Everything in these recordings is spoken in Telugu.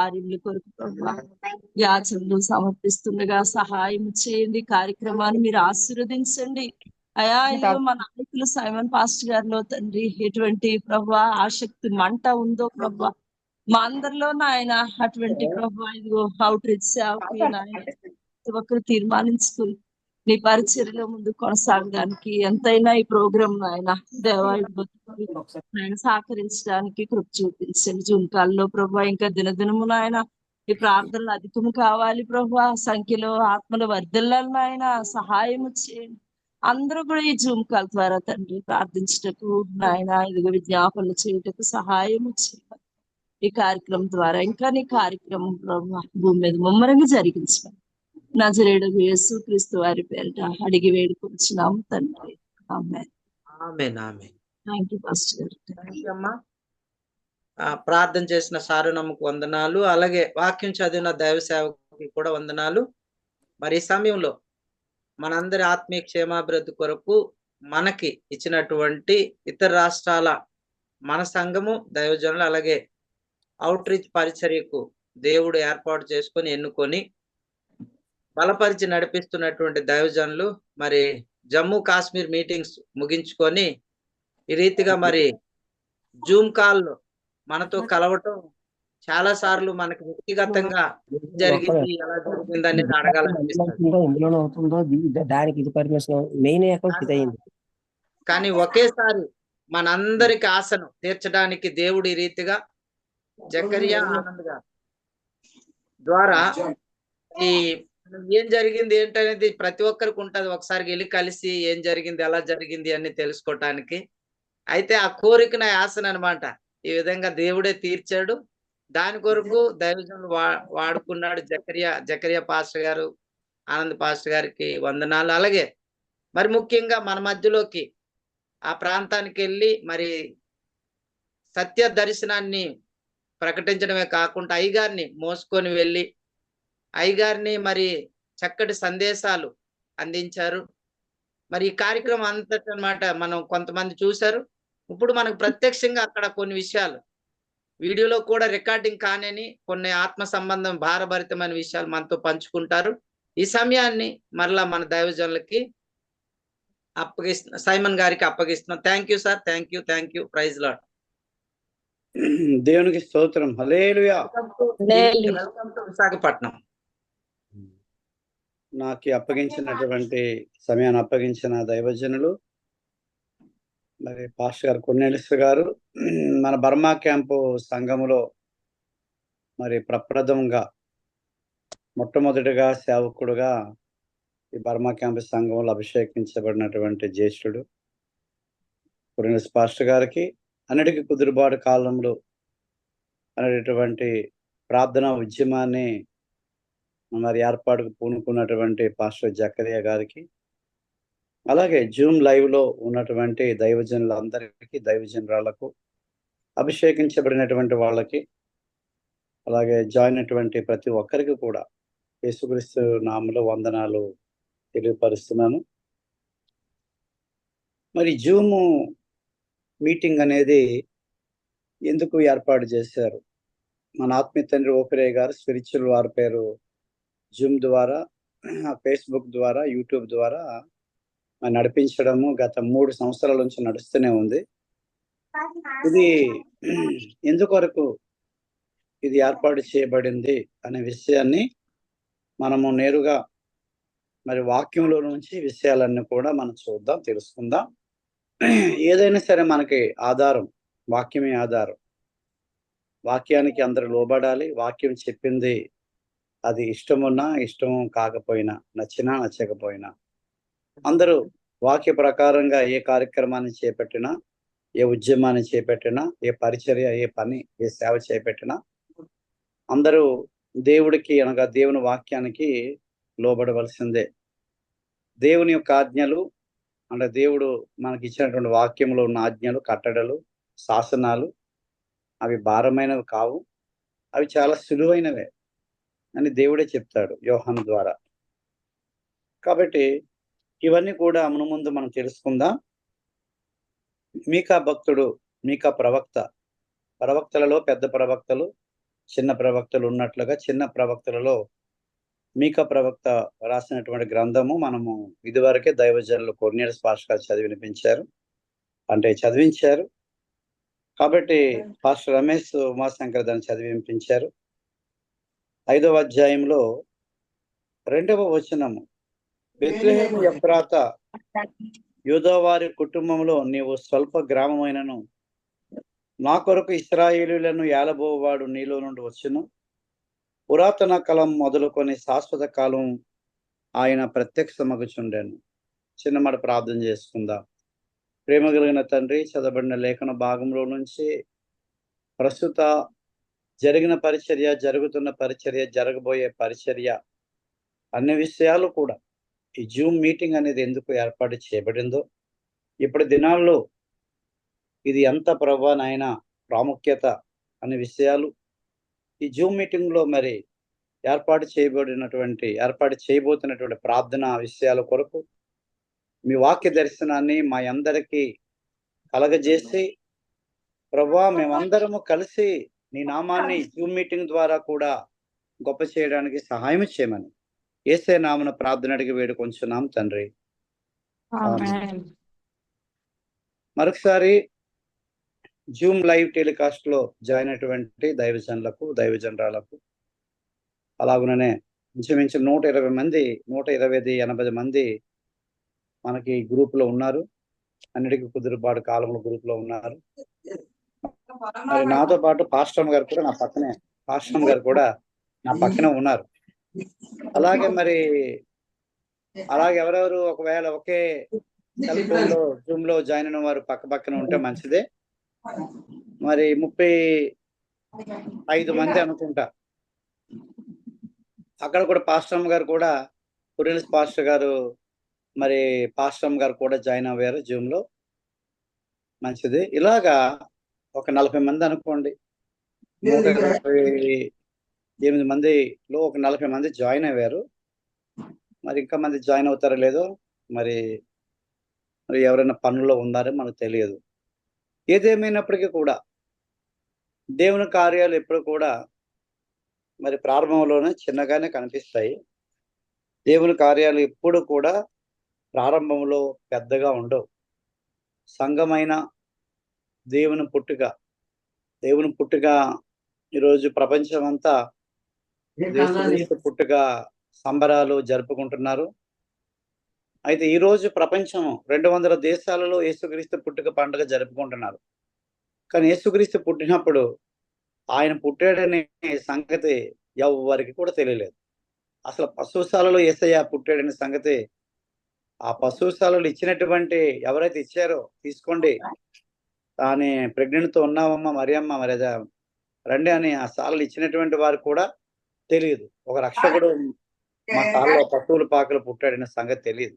కార్యముల కొరకు ప్రభా యాచనలు సమర్పిస్తుండగా సహాయం చేయండి. కార్యక్రమాన్ని మీరు ఆశీర్వదించండి అయా. ఇదిగో మా నాయకులు సైమన్ పాస్టర్ గారిలో తండ్రి ఎటువంటి ప్రభా ఆసక్తి మంట ఉందో ప్రభా మా అందరిలో నాయన అటువంటి ప్రభా ఇదిగో అవుట్ రీచ్ సేవకి నాయన ప్రతి ఒక్కరు తీర్మానించుకుని నీ పరిచర్యలో ముందు కొనసాగడానికి ఎంతైనా ఈ ప్రోగ్రాం నాయన దేవా ఆయన సహకరించడానికి కృప చూపించండి. జూమ్ కాల్లో ప్రభా ఇంకా దినదినము నాయన ఈ ప్రార్థనలు అధికము కావాలి ప్రభా. సంఖ్యలో ఆత్మలు వర్ధిల్లాలి నాయన, సహాయం చేయండి. అందరూ కూడా ఈ జూమ్ కాల్ ద్వారా తండ్రి ప్రార్థించటకు నాయన ఇదిగో విజ్ఞాపనలు చేయటకు సహాయం చేయాలి. ఈ కార్యక్రమం ద్వారా ఇంకా నీ కార్యక్రమం ప్రభా భూమి మీద ముమ్మరంగా జరిగించండి. నజరేయుడు యేసు క్రీస్తు వారి పేరిట అడిగి వేడుకొంచున్నాము తండ్రి. ఆమేన్. ఆమేన్. ఆమేన్. థ్యాంక్ యూ పాస్టర్ అమ్మా. ప్రార్థన చేసిన సారునమ్మకు వందనాలు, అలాగే వాక్యం చదివిన దైవ సేవకుకి కూడా వందనాలు. మరి ఈ సమయంలో మనందరి ఆత్మీయ క్షేమాభివృద్ధి కొరకు మనకి ఇచ్చినటువంటి ఇతర రాష్ట్రాల మన సంఘము దైవజనులు అలాగే అవుట్ రీచ్ పరిచర్యకు దేవుడు ఏర్పాటు చేసుకొని ఎన్నుకొని బలపరిచి నడిపిస్తున్నటువంటి దైవజనులు మరి జమ్మూ కాశ్మీర్ మీటింగ్స్ ముగించుకొని ఈ రీతిగా మరి జూమ్ కాల్ మనతో కలవటం చాలా సార్లు మనకి వ్యక్తిగతంగా జరిగింది, ఎలా జరిగింది అనేది అడగాలనిపిస్తుంది. కానీ ఒకేసారి మనందరికి ఆశను తీర్చడానికి దేవుడు ఈ రీతిగా జకరియా ఆనంద్ గారు ద్వారా ఈ ఏం జరిగింది ఏంటనేది ప్రతి ఒక్కరికి ఉంటది. ఒకసారి వెళ్ళి కలిసి ఏం జరిగింది, ఎలా జరిగింది అని తెలుసుకోవటానికి. అయితే ఆ కోరికన ఆశను అనమాట ఈ విధంగా దేవుడే తీర్చాడు. దాని కొరకు దైవజనులు వాడుకున్నాడు. జకరియా పాస్టర్ గారు, ఆనంద్ పాస్టర్ గారికి వందనాలు. అలాగే మరి ముఖ్యంగా మన మధ్యలోకి ఆ ప్రాంతానికి వెళ్ళి మరి సత్య దర్శనాన్ని ప్రకటించడమే కాకుండా అయ్యగారిని మోసుకొని వెళ్ళి అయ్యగారిని మరి చక్కటి సందేశాలు అందించారు. మరి ఈ కార్యక్రమం అంతటి అన్నమాట మనం కొంతమంది చూశారు. ఇప్పుడు మనకు ప్రత్యక్షంగా అక్కడ కొన్ని విషయాలు వీడియోలో కూడా రికార్డింగ్ కానని కొన్ని ఆత్మ సంబంధం భారభరితమైన విషయాలు మనతో పంచుకుంటారు. ఈ సమయాన్ని మరలా మన దైవజనులకి సైమన్ గారికి అప్పగిస్తున్నాం. Thank you sir. Thank you. Praise lord. దేవునికి స్తోత్రం. హల్లెలూయా. Welcome to Visakhapatnam. నాకు అప్పగించినటువంటి సమయాన్ని అప్పగించిన దైవజనులు మరి పాస్టర్ గారు కొన్నేశ్వర్ గారు మన బర్మా క్యాంపు సంఘములో మరి ప్రప్రథమంగా మొట్టమొదటిగా సేవకుడుగా ఈ బర్మా క్యాంపు సంఘంలో అభిషేకించబడినటువంటి జ్యేష్ఠుడు కొన్నేశ్వర్ పాస్టర్ గారికి అన్నిటికీ కుదురుబాటు కాలంలో అనేటటువంటి ప్రార్థనా ఉద్యమాన్ని మరి ఏర్పాటుకు పూనుకున్నటువంటి పాస్టర్ జకరియా గారికి, అలాగే జూమ్ లైవ్ లో ఉన్నటువంటి దైవజనులందరికీ, దైవజనురాలకు, అభిషేకించబడినటువంటి వాళ్ళకి, అలాగే జాయిన్ అయినటువంటి ప్రతి ఒక్కరికి కూడా యేసుక్రీస్తు నామములో వందనాలు తెలియపరుస్తున్నాను. మరి జూమ్ మీటింగ్ అనేది ఎందుకు ఏర్పాటు చేశారు? మన ఆత్మీయ తండ్రి ఓపిరే గారు స్పిరిచువల్ వార్ఫేర్ జూమ్ ద్వారా, ఫేస్బుక్ ద్వారా, యూట్యూబ్ ద్వారా నడిపించడము గత 3 సంవత్సరాల నుంచి నడుస్తూనే ఉంది. ఇది ఎందుకొరకు ఇది ఏర్పాటు చేయబడింది అనే విషయాన్ని మనము నేరుగా మరి వాక్యంలో నుంచి విషయాలన్నీ కూడా మనం చూద్దాం, తెలుసుకుందాం. ఏదైనా సరే మనకి ఆధారం వాక్యమే ఆధారం. వాక్యానికి అందరూ లోబడాలి. వాక్యం చెప్పింది అది ఇష్టమున్నా ఇష్టం కాకపోయినా, నచ్చినా నచ్చకపోయినా అందరూ వాక్య ప్రకారంగా ఏ కార్యక్రమాన్ని చేపట్టినా, ఏ ఉద్యమాన్ని చేపట్టినా, ఏ పరిచర్య, ఏ పని, ఏ సేవ చేపట్టినా అందరూ దేవుడికి అనగా దేవుని వాక్యానికి లోబడవలసిందే. దేవుని యొక్క ఆజ్ఞలు అంటే దేవుడు మనకి ఇచ్చినటువంటి వాక్యంలో ఉన్న ఆజ్ఞలు, కట్టడలు, శాసనాలు అవి భారమైనవి కావు, అవి చాలా సులువైనవే అని దేవుడే చెప్తాడు యోహాను ద్వారా. కాబట్టి ఇవన్నీ కూడా ముందు మనం తెలుసుకుందాం. మీకా భక్తుడు, మీకా ప్రవక్తలలో పెద్ద ప్రవక్తలు చిన్న ప్రవక్తలు ఉన్నట్లుగా చిన్న ప్రవక్తలలో మీకా ప్రవక్త రాసినటువంటి గ్రంథము మనము ఇదివరకే దైవజనులు కొర్నేలియస్ పాస్టర్ గారు చదివించారు. కాబట్టి పాస్టర్ రమేష్ ఉమాశంకర్ దాన్ని చదివి వినిపించారు. 5వ అధ్యాయంలో 2వ వచనము, బెత్లెహేము ఎఫ్రాత యూదావారి కుటుంబంలో నీవు స్వల్ప గ్రామమైనను నా కొరకు ఇశ్రాయేలీయులను ఏలబోవాడు నీలో నుండి వచ్చును. పురాతన కాలం మొదలుకొని శాశ్వత కాలం ఆయన ప్రత్యక్షమగుచుండెను. చిన్నమాట ప్రార్థన చేసుకుందాం. ప్రేమ కలిగిన తండ్రి, చదవబడిన లేఖన భాగంలో నుంచి ప్రస్తుత జరిగిన పరిచర్య, జరుగుతున్న పరిచర్య, జరగబోయే పరిచర్య అన్ని విషయాలు కూడా ఈ జూమ్ మీటింగ్ అనేది ఎందుకు ఏర్పాటు చేయబడిందో, ఇప్పటి దినాల్లో ఇది ఎంత ప్రభానైనా ప్రాముఖ్యత అనే విషయాలు ఈ జూమ్ మీటింగ్లో మరి ఏర్పాటు చేయబోతున్నటువంటి ప్రార్థన విషయాల కొరకు మీ వాక్య దర్శనాన్ని మా అందరికీ కలగజేసి ప్రభా మేమందరము కలిసి నీ నామాన్ని జూమ్ మీటింగ్ ద్వారా కూడా గొప్ప చేయడానికి సహాయం చేయమని యేసే నామమున ప్రార్థన అడిగి వేడుకొంచున్నాం తండ్రి. మరొకసారి జూమ్ లైవ్ టెలికాస్ట్ లో జాయిన్ అయినటువంటి దైవజనరాలకు అలాగుననే ఇంచుమించు 120 మంది 180 మంది మనకి గ్రూప్ లో ఉన్నారు. అన్నిటికీ కుదురుబాటు కాలంలో గ్రూప్ లో ఉన్నారు. మరి నాతో పాటు పాస్టర్ గారు కూడా నా పక్కనే ఉన్నారు. అలాగే ఎవరెవరు ఒకవేళ ఒకే సెల్ ఫోన్ లో జూమ్ లో జాయిన్ అయిన వారు పక్కన ఉంటే మంచిదే. మరి 35 మంది అనుకుంటా. అక్కడ కూడా పాస్టర్ గారు కూడా కొర్నేలియస్ పాస్టర్ గారు పాస్టర్ గారు కూడా జాయిన్ అయ్యారు జూమ్ లో. మంచిది. ఇలాగా ఒక 40 మంది అనుకోండి. 128 మందిలో ఒక 40 మంది జాయిన్ అయ్యారు. మరి ఇంకా మంది జాయిన్ అవుతారో లేదో మరి ఎవరైనా పనుల్లో ఉన్నారో మనకు తెలియదు. ఏదేమైనప్పటికీ కూడా దేవుని కార్యాలు ఎప్పుడు కూడా మరి ప్రారంభంలోనే చిన్నగానే కనిపిస్తాయి. దేవుని కార్యాలు ఎప్పుడు కూడా ప్రారంభంలో పెద్దగా ఉండవు. సంఘమైన దేవుని పుట్టుక ఈరోజు ప్రపంచం అంతా యేసుక్రీస్తు పుట్టుక సంబరాలు జరుపుకుంటున్నారు. అయితే ఈరోజు ప్రపంచం 200 దేశాలలో యేసుక్రీస్తు పుట్టుక పండుగ జరుపుకుంటున్నారు. కానీ యేసుక్రీస్తు పుట్టినప్పుడు ఆయన పుట్టాడనే సంగతి ఎవరికి కూడా తెలియలేదు. అసలు పశుశాలలో యేసయ్య పుట్టాడనే సంగతి ఆ పశుశాలలో ఇచ్చినటువంటి ఎవరైతే ఇచ్చారో తీసుకోండి తానే ప్రెగ్నెంట్ తో ఉన్నావమ్మా మరియమ్మ రండి అని ఆ శాలలో ఇచ్చినటువంటి వారు కూడా తెలియదు. ఒక రక్షకుడు మా శాలలో పశువుల పాకలు పుట్టాడనే సంగతి తెలియదు.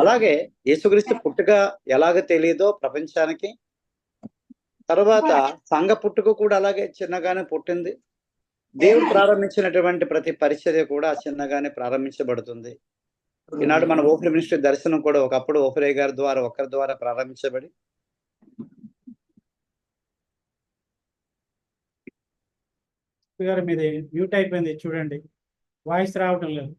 అలాగే యేసుక్రీస్తు పుట్టుక ఎలాగ తెలియదో ప్రపంచానికి, తర్వాత సంఘ పుట్టుక కూడా అలాగే చిన్నగానే పుట్టింది. దేవుడు ప్రారంభించినటువంటి ప్రతి పరిచర్య కూడా చిన్నగానే ప్రారంభించబడుతుంది. ఈనాడు మన ఓఫ్రీ మినిస్ట్రీ దర్శనం కూడా ఒకప్పుడు ఓఫ్రే గారి ద్వారా ఒకరి ద్వారా ప్రారంభించబడి గారు మీది మ్యూట్ అయిపోయింది, చూడండి, వాయిస్ రావటం లేదు.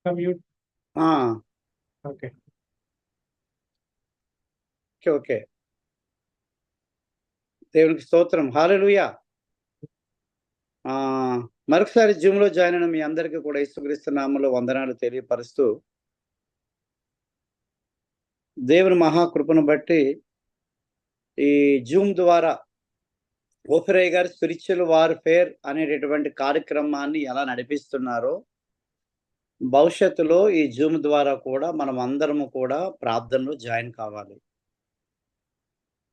మ్యూట్. ఓకే. దేవునికి స్తోత్రం. హల్లెలూయా. మరొకసారి జూమ్ లో జాయిన్ అయిన మీ అందరికీ కూడా యేసుక్రీస్తు నామములో వందనాలు తెలియపరుస్తూ, దేవుని మహాకృపను బట్టి ఈ జూమ్ ద్వారా ఓఫ్రే గారు స్పిరిచువల్ వార్ఫేర్ అనేటటువంటి కార్యక్రమాన్ని ఎలా నడిపిస్తున్నారో భవిష్యత్తులో ఈ జూమ్ ద్వారా కూడా మనం అందరము కూడా ప్రార్థనలో జాయిన్ కావాలి.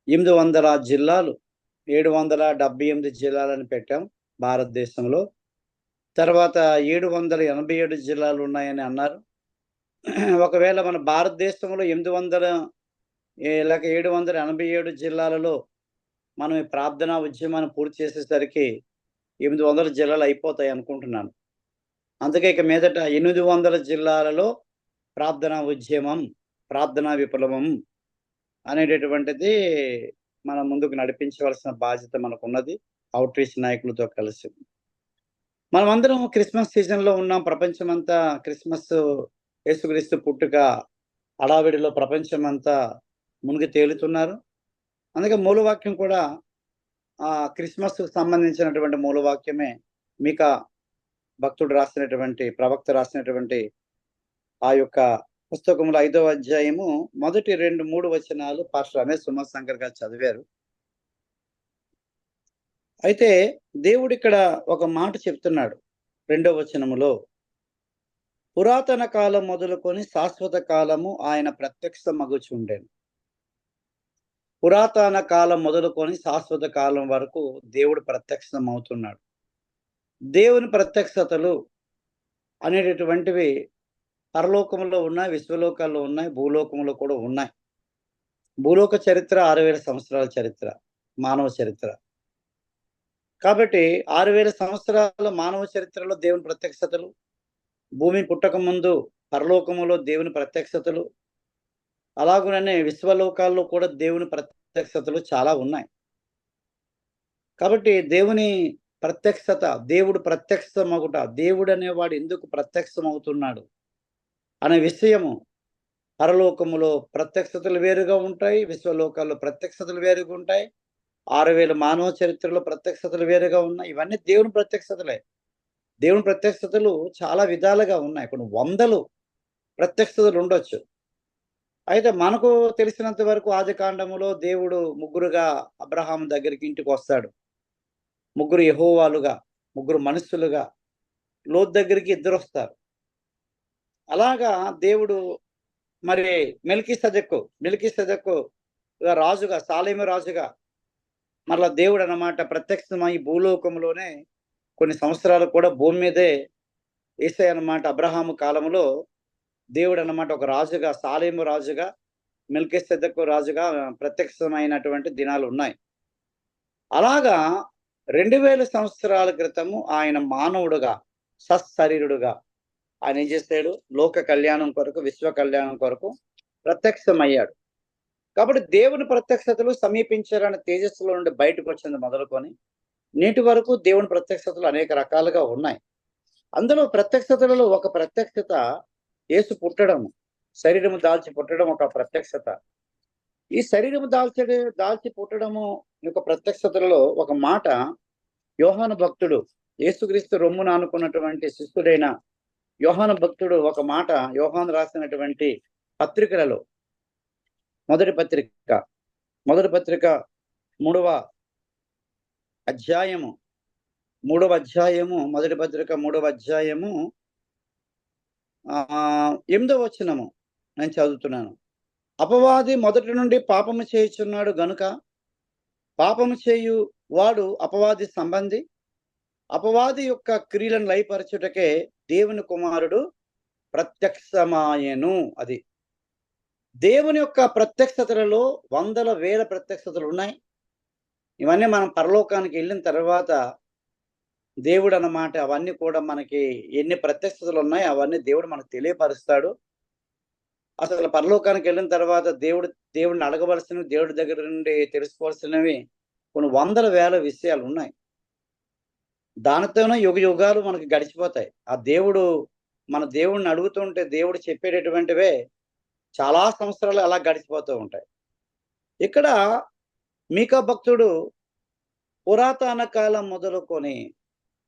800 జిల్లాలు 778 జిల్లాలని పెట్టాం భారతదేశంలో. తర్వాత 787 జిల్లాలు ఉన్నాయని అన్నారు. ఒకవేళ మన భారతదేశంలో 787 జిల్లాలలో మనం ఈ ప్రార్థనా ఉద్యమాన్ని పూర్తి చేసేసరికి 800 జిల్లాలు అయిపోతాయి అనుకుంటున్నాను. అందుకే ఇక మీదట 800 జిల్లాలలో ప్రార్థనా ఉద్యమం, ప్రార్థనా విప్లవం అనేటటువంటిది మనం ముందుకు నడిపించవలసిన బాధ్యత మనకున్నది, అవుట్ రీచ్ నాయకులతో కలిసి. మనమందరం క్రిస్మస్ సీజన్లో ఉన్నాం. ప్రపంచమంతా క్రిస్మస్, యేసుక్రీస్తు పుట్టుక హడావిడిలో ప్రపంచమంతా మునిగి తేలుతున్నారు. అందుకే మూలవాక్యం కూడా క్రిస్మస్కు సంబంధించినటువంటి మూలవాక్యమే మీకా భక్తుడు రాసినటువంటి, ప్రవక్త రాసినటువంటి ఆ యొక్క పుస్తకంలో 5వ అధ్యాయము మొదటి 2-3 వచనాలు పాస్టర్ రమేష్ సుమశంకర్ గారు చదివారు. అయితే దేవుడు ఇక్కడ ఒక మాట చెప్తున్నాడు 2వ వచనములో, పురాతన కాలం మొదలుకొని శాశ్వత కాలము ఆయన ప్రత్యక్షమగుచుండెను. పురాతన కాలం మొదలుకొని శాశ్వత కాలం వరకు దేవుడు ప్రత్యక్షమవుతున్నాడు. దేవుని ప్రత్యక్షతలు అనేటటువంటివి పరలోకంలో ఉన్నాయి, విశ్వలోకాల్లో ఉన్నాయి, భూలోకంలో కూడా ఉన్నాయి. భూలోక చరిత్ర 6000 సంవత్సరాల చరిత్ర, మానవ చరిత్ర. కాబట్టి 6000 సంవత్సరాల మానవ చరిత్రలో దేవుని ప్రత్యక్షతలు, భూమి పుట్టక ముందు పరలోకములో దేవుని ప్రత్యక్షతలు, అలాగుననే విశ్వలోకాల్లో కూడా దేవుని ప్రత్యక్షతలు చాలా ఉన్నాయి. కాబట్టి దేవుని ప్రత్యక్షత, దేవుడు ప్రత్యక్షమగుట, దేవుడు అనేవాడు ఎందుకు ప్రత్యక్షమవుతున్నాడు అనే విషయము పరలోకములో ప్రత్యక్షతలు వేరుగా ఉంటాయి, విశ్వలోకాల్లో ప్రత్యక్షతలు వేరుగా ఉంటాయి, 6000 మానవ చరిత్రలో ప్రత్యక్షతలు వేరుగా ఉన్నాయి. ఇవన్నీ దేవుని ప్రత్యక్షతలే. దేవుని ప్రత్యక్షతలు చాలా విధాలుగా ఉన్నాయి. కొన్ని 100 ప్రత్యక్షతలు ఉండొచ్చు. అయితే మనకు తెలిసినంత వరకు ఆదికాండములో దేవుడు ముగ్గురుగా అబ్రహాం దగ్గరికి ఇంటికి వస్తాడు. ముగ్గురు యెహోవాలుగా, ముగ్గురు మనుషులుగా. లోతు దగ్గరికి 2 వస్తారు. అలాగా దేవుడు మరి మెల్కీసెదెకు రాజుగా, సాలేము రాజుగా మరలా దేవుడు అన్నమాట ప్రత్యక్షమై భూలోకంలోనే కొన్ని సంవత్సరాలు కూడా భూమి మీదే యేసయ్య అన్నమాట అబ్రహాము కాలంలో దేవుడు అన్నమాట ఒక రాజుగా, సాలేము రాజుగా, మెల్కీసెదెకు రాజుగా ప్రత్యక్షమైనటువంటి దినాలు ఉన్నాయి. అలాగా 2000 సంవత్సరాల క్రితము ఆయన మానవుడుగా, సశరీరుడుగా ఆయన ఏం చేశాడు? లోక కళ్యాణం కొరకు, విశ్వ కళ్యాణం కొరకు ప్రత్యక్షమయ్యాడు. కాబట్టి దేవుని ప్రత్యక్షతలు సమీపించారని తేజస్సులో నుండి బయటకు వచ్చింది మొదలుకొని నేటి వరకు దేవుని ప్రత్యక్షతలు అనేక రకాలుగా ఉన్నాయి. అందులో ప్రత్యక్షతలలో ఒక ప్రత్యక్షత యేసు పుట్టడము, శరీరము దాల్చి పుట్టడం ఒక ప్రత్యక్షత. ఈ శరీరము దాల్చి పుట్టడము యొక్క ప్రత్యక్షతలలో ఒక మాట యోహాను భక్తుడు, యేసుక్రీస్తు రొమ్మున ఆనుకున్నటువంటి శిష్యుడైన యోహాను భక్తుడు ఒక మాట యోహాను రాసినటువంటి పత్రికలలో మొదటి పత్రిక 3వ అధ్యాయము మొదటి పత్రిక 3వ అధ్యాయము 8వ వచనము నేను చదువుతున్నాను. అపవాది మొదటి నుండి పాపము చేయుచున్నాడు గనుక పాపము చేయు వాడు అపవాది సంబంధి, అపవాది యొక్క క్రియలను లయపరచుటకే దేవుని కుమారుడు ప్రత్యక్షమాయెను. అది దేవుని యొక్క ప్రత్యక్షతలలో 100,000 ప్రత్యక్షతలు ఉన్నాయి. ఇవన్నీ మనం పరలోకానికి వెళ్ళిన తర్వాత దేవుడు అన్నమాట అవన్నీ కూడా మనకి ఎన్ని ప్రత్యక్షతలు ఉన్నాయి అవన్నీ దేవుడు మనకు తెలియపరుస్తాడు. అసలు పరలోకానికి వెళ్ళిన తర్వాత దేవుడిని అడగవలసినవి, దేవుడి దగ్గర నుండి తెలుసుకోవాల్సినవి కొన్ని 100,000 విషయాలు ఉన్నాయి. దానితోనే యుగాలు మనకి గడిచిపోతాయి. మన దేవుడిని అడుగుతుంటే దేవుడు చెప్పేటటువంటివే చాలా సంవత్సరాలు అలా గడిచిపోతూ ఉంటాయి. ఇక్కడ మీకా భక్తుడు పురాతన కాలం మొదలుకొని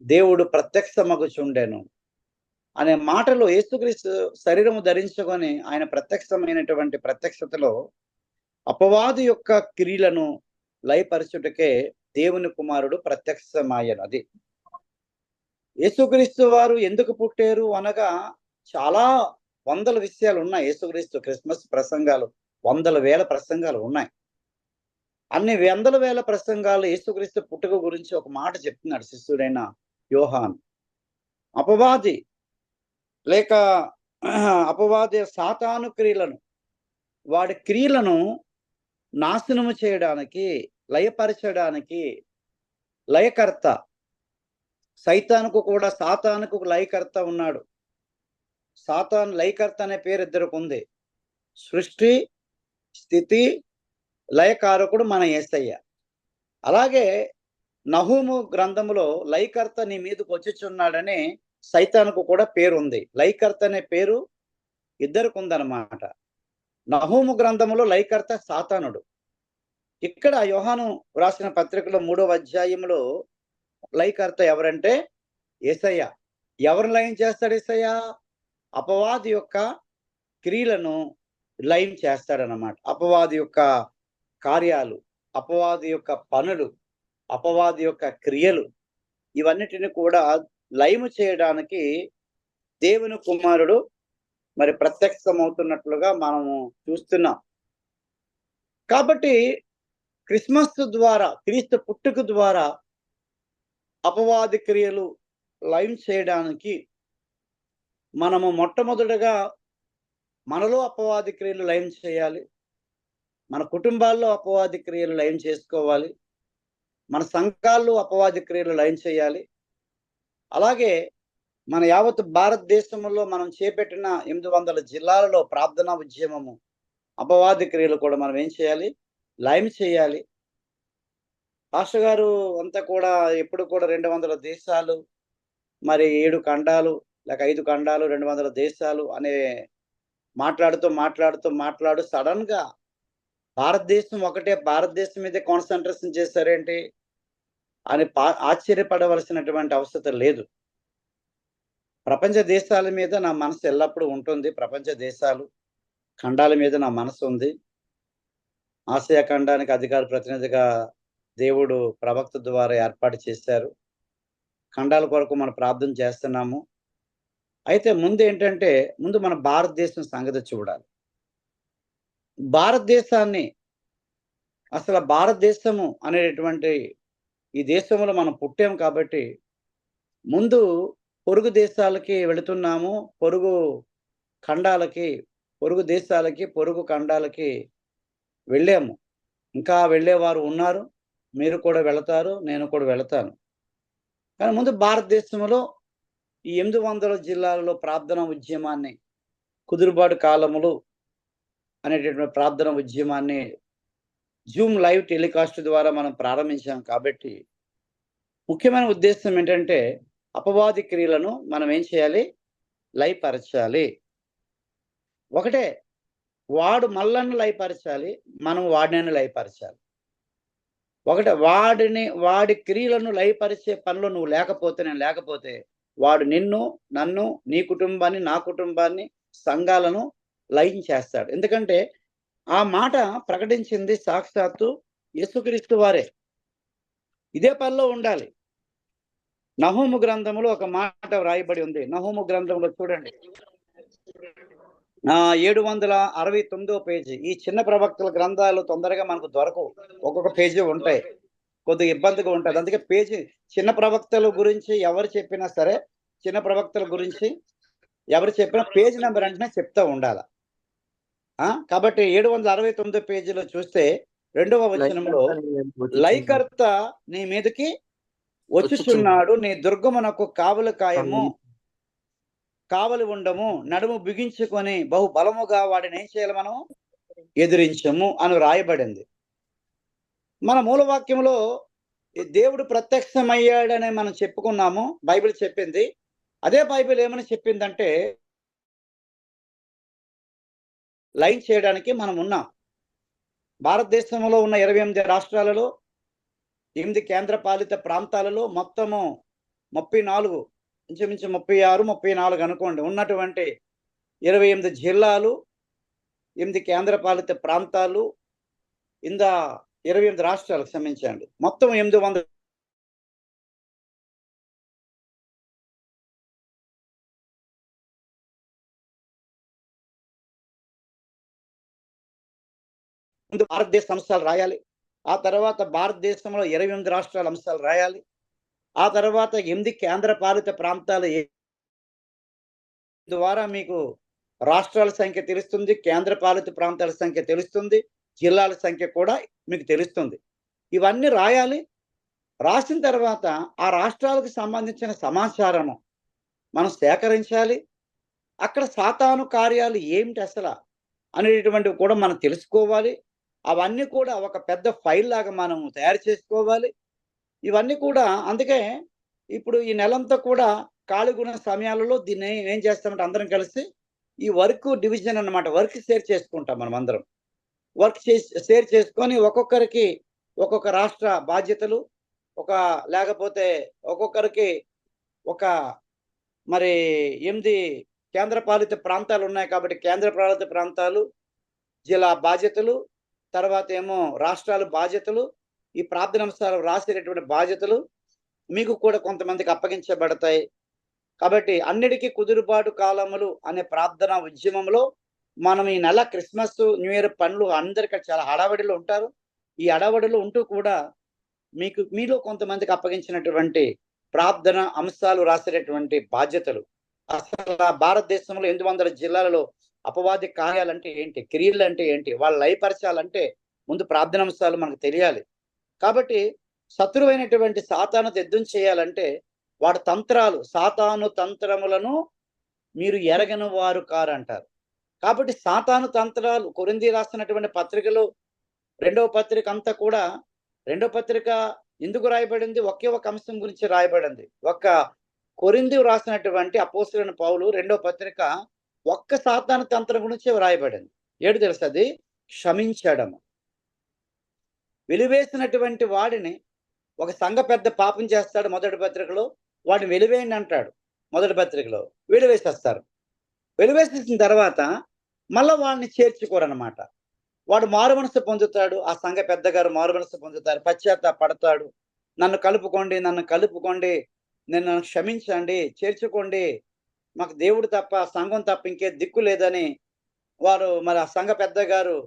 దేవుడు ప్రత్యక్షమగుచుండెను అనే మాటలో యేసుక్రీస్తు శరీరము ధరించుకొని ఆయన ప్రత్యక్షమైనటువంటి ప్రత్యక్షతలో అపవాది యొక్క క్రియలను లయపరచుటకే దేవుని కుమారుడు ప్రత్యక్షమాయను. అది యేసుక్రీస్తు వారు ఎందుకు పుట్టారు అనగా చాలా 100 విషయాలు ఉన్నాయి. యేసుక్రీస్తు క్రిస్మస్ ప్రసంగాలు 100,000 ప్రసంగాలు ఉన్నాయి. అన్ని 100,000 ప్రసంగాలు యేసుక్రీస్తు పుట్టుక గురించి ఒక మాట చెప్తున్నాడు శిష్యుడైన యోహాను. అపవాది సాతాను క్రియలను, వాడి క్రియలను నాశనము చేయడానికి, లయపరచడానికి లయకర్త సైతానుకు కూడా సాతానుకు లయకర్త ఉన్నాడు. సాతాను లయకర్త అనే పేరు ఇద్దరికి ఉంది. సృష్టి, స్థితి, లయకారకుడు మన యేసయ్య. అలాగే నహూము గ్రంథములో లయకర్త నీ మీదకి వచ్చుచున్నాడని సైతానుకు కూడా పేరు ఉంది. లయకర్త అనే పేరు ఇద్దరికి ఉందన్నమాట. నహూము గ్రంథములో లయకర్త సాతానుడు. ఇక్కడ యోహాను రాసిన పత్రికలో 3వ అధ్యాయంలో లయకర్త ఎవరంటే యేసయ్య. ఎవరిని లయం చేస్తాడు యేసయ్య? అపవాది యొక్క క్రియలను లయం చేస్తాడన్నమాట. అపవాది యొక్క కార్యాలు, అపవాది యొక్క పనులు, అపవాది యొక్క క్రియలు, ఇవన్నిటిని కూడా లయము చేయడానికి దేవుని కుమారుడు మరి ప్రత్యక్షమవుతున్నట్లుగా మనము చూస్తున్నాం. కాబట్టి క్రిస్మస్ ద్వారా, క్రీస్తు పుట్టుక ద్వారా అపవాది క్రియలు లయం చేయడానికి మనము మొట్టమొదటగా మనలో అపవాది క్రియలు లయం చేయాలి. మన కుటుంబాల్లో అపవాది క్రియలు లయం చేసుకోవాలి. మన సంఘాల్లో అపవాది క్రియలు లయం చేయాలి. అలాగే మన యావత్ భారతదేశంలో మనం చేపట్టిన 800 జిల్లాలలో ప్రార్థనా ఉద్యమము, అపవాది క్రియలు కూడా మనం ఏం చేయాలి? లయం చేయాలి. పాస్టర్ గారు అంతా కూడా ఎప్పుడు కూడా 200 దేశాలు, మరి 7 ఖండాలు లేక 5 ఖండాలు, 200 దేశాలు అనే మాట్లాడుతూ సడన్ గా భారతదేశం ఒకటే, భారతదేశం మీదే కాన్సన్ట్రేషన్ చేశారేంటి అని ఆశ్చర్యపడవలసినటువంటి అవసరం లేదు. ప్రపంచ దేశాల మీద నా మనసు ఎల్లప్పుడూ ఉంటుంది. ప్రపంచ దేశాలు, ఖండాల మీద నా మనసు ఉంది. ఆసియా ఖండానికి అధికార ప్రతినిధిగా దేవుడు ప్రవక్త ద్వారా ఏర్పాటు చేశారు. ఖండాల కొరకు మనం ప్రార్థన చేస్తున్నాము. అయితే ముందు మన భారతదేశం సంగతి చూడాలి. భారతదేశాన్ని, అసలు భారతదేశము అనేటువంటి ఈ దేశంలో మనం పుట్టాం కాబట్టి ముందు పొరుగు దేశాలకి వెళుతున్నాము. పొరుగు ఖండాలకి, పొరుగు దేశాలకి, పొరుగు ఖండాలకి వెళ్ళాము. ఇంకా వెళ్ళేవారు ఉన్నారు. మీరు కూడా వెళతారు, నేను కూడా వెళతాను. కానీ ముందు భారతదేశంలో ఈ 800 జిల్లాలలో ప్రార్థనా ఉద్యమాన్ని, కుదురుబాటు కాలములు అనేటటువంటి ప్రార్థన ఉద్యమాన్ని జూమ్ లైవ్ టెలికాస్ట్ ద్వారా మనం ప్రారంభించాం. కాబట్టి ముఖ్యమైన ఉద్దేశం ఏంటంటే అపవాది క్రియలను మనం ఏం చేయాలి? లయపరచాలి. ఒకటే, వాడు మళ్ళను లయపరచాలి, మనం వాడిని లయపరచాలి. ఒకటే, వాడి క్రియలను లయపరిచే పనిలో నువ్వు లేకపోతే, నేను లేకపోతే, వాడు నిన్ను, నన్ను, నీ కుటుంబాన్ని, నా కుటుంబాన్ని, సంఘాలను లయం చేస్తాడు. ఎందుకంటే ఆ మాట ప్రకటించింది సాక్షాత్తు యేసుక్రీస్తు వారే. ఇదే పనిలో ఉండాలి. నహూము గ్రంథంలో ఒక మాట వ్రాయబడి ఉంది. నహూము గ్రంథంలో చూడండి, 769వ పేజీ. ఈ చిన్న ప్రవక్తల గ్రంథాలు తొందరగా మనకు దొరకవు, ఒక్కొక్క పేజీ ఉంటాయి, కొద్దిగా ఇబ్బందిగా ఉంటుంది. అందుకే పేజీ, చిన్న ప్రవక్తల గురించి ఎవరు చెప్పినా సరే, చిన్న ప్రవక్తల గురించి ఎవరు చెప్పినా పేజీ నెంబర్ అంటేనే చెప్తా ఉండాలి. కాబట్టి 769 పేజీలో చూస్తే 2వ వచనంలో, లయకర్త నీ మీదకి వచ్చుచున్నాడు, నీ దుర్గమునకు కావలి కాయము, కావలి ఉండము, నడుము బిగించుకొని బహు బలముగా వాడిని ఏం చేయాలి? మనం ఎదిరించము అని రాయబడింది. మన మూలవాక్యంలో దేవుడు ప్రత్యక్షమయ్యాడని మనం చెప్పుకున్నాము, బైబిల్ చెప్పింది. అదే బైబిల్ ఏమని చెప్పిందంటే లైన్ చేయడానికి మనం ఉన్నాం. భారతదేశంలో ఉన్న 28 రాష్ట్రాలలో, 8 కేంద్ర పాలిత ప్రాంతాలలో, మొత్తము 34, ఇంచుమించు 36, 34 అనుకోండి, ఉన్నటువంటి 28 జిల్లాలు, 8 కేంద్ర పాలిత ప్రాంతాలు, 28 రాష్ట్రాలు, క్షమించండి, మొత్తం 800 ముందు భారతదేశ అంశాలు రాయాలి. ఆ తర్వాత భారతదేశంలో 28 రాష్ట్రాల అంశాలు రాయాలి. ఆ తర్వాత 8 కేంద్ర పాలిత ప్రాంతాలు ద్వారా మీకు రాష్ట్రాల సంఖ్య తెలుస్తుంది, కేంద్ర పాలిత ప్రాంతాల సంఖ్య తెలుస్తుంది, జిల్లాల సంఖ్య కూడా మీకు తెలుస్తుంది. ఇవన్నీ రాయాలి. రాసిన తర్వాత ఆ రాష్ట్రాలకు సంబంధించిన సమాచారము మనం సేకరించాలి. అక్కడ సాతాను కార్యాలు ఏమిటి అసల అనేటువంటివి కూడా మనం తెలుసుకోవాలి. అవన్నీ కూడా ఒక పెద్ద ఫైల్ లాగా మనం తయారు చేసుకోవాలి. ఇవన్నీ కూడా అందుకే ఇప్పుడు ఈ నెలంతా కూడా ఖాళీగా ఉన్న సమయాలలో దీన్ని ఏం చేస్తామంటే అందరం కలిసి ఈ వర్క్ డివిజన్ అన్నమాట. వర్క్ షేర్ చేసుకుంటాం మనం అందరం. షేర్ చేసుకొని ఒక్కొక్కరికి ఒక్కొక్క రాష్ట్ర బాధ్యతలు, లేకపోతే ఒక్కొక్కరికి ఒక మరి 8 కేంద్ర పాలిత ప్రాంతాలు ఉన్నాయి కాబట్టి కేంద్ర పాలిత ప్రాంతాలు, జిల్లా బాధ్యతలు, తర్వాత ఏమో రాష్ట్రాలు బాధ్యతలు, ఈ ప్రార్థనాంశాలు రాసేటటువంటి బాధ్యతలు మీకు కూడా కొంతమందికి అప్పగించబడతాయి. కాబట్టి అన్నిటికీ కుదురుబాటు కాలములు అనే ప్రార్థనా ఉద్యమంలో మనం ఈ నెల క్రిస్మస్, న్యూ ఇయర్ పనులు అందరికీ చాలా హడావిడిలో ఉంటారు. ఈ హడావిడిలో ఉంటూ కూడా మీలో కొంతమందికి అప్పగించినటువంటి ప్రార్థన అంశాలు రాసేటటువంటి బాధ్యతలు. అసలు భారతదేశంలో 800 జిల్లాలలో అపవాది కార్యాలంటే ఏంటి, క్రియలు అంటే ఏంటి, వాళ్ళు లయపరచాలంటే ముందు ప్రార్థనాంశాలు మనకు తెలియాలి. కాబట్టి శత్రువైనటువంటి సాతాను యుద్ధం చేయాలంటే వాడి తంత్రాలు, సాతాను తంత్రములను మీరు ఎరగని వారు కారంటారు. కాబట్టి సాతాను తంత్రాలు కొరింథీ రాసినటువంటి పత్రికలో 2వ పత్రిక అంతా కూడా 2వ పత్రిక ఎందుకు రాయబడింది? ఒకే ఒక అంశం గురించి రాయబడింది. కొరింథీ రాసినటువంటి అపోస్తలుడైన పౌలు 2వ పత్రిక ఒక్క సాతాను తంత్రం గురించి రాయబడింది. ఏడు తెలుసు, అది క్షమించడము. వెలివేసినటువంటి వాడిని ఒక సంఘ పెద్ద పాపం చేస్తాడు మొదటి పత్రికలో, వాడిని వెలివేయండి అంటాడు. మొదటి పత్రికలో వెలివేసేస్తారు. వెలివేసేసిన తర్వాత మళ్ళా వాడిని చేర్చుకోరనమాట. వాడు మారు మనసు పొందుతాడు. ఆ సంఘ పెద్దగారు మారు మనసు పొందుతారు, పశ్చాత్తాపడతాడు. నన్ను కలుపుకోండి, నన్ను క్షమించండి, చేర్చుకోండి, మాకు దేవుడు తప్ప, సంఘం తప్ప ఇంకే దిక్కు లేదని వారు మరి ఆ సంఘ పెద్దగారు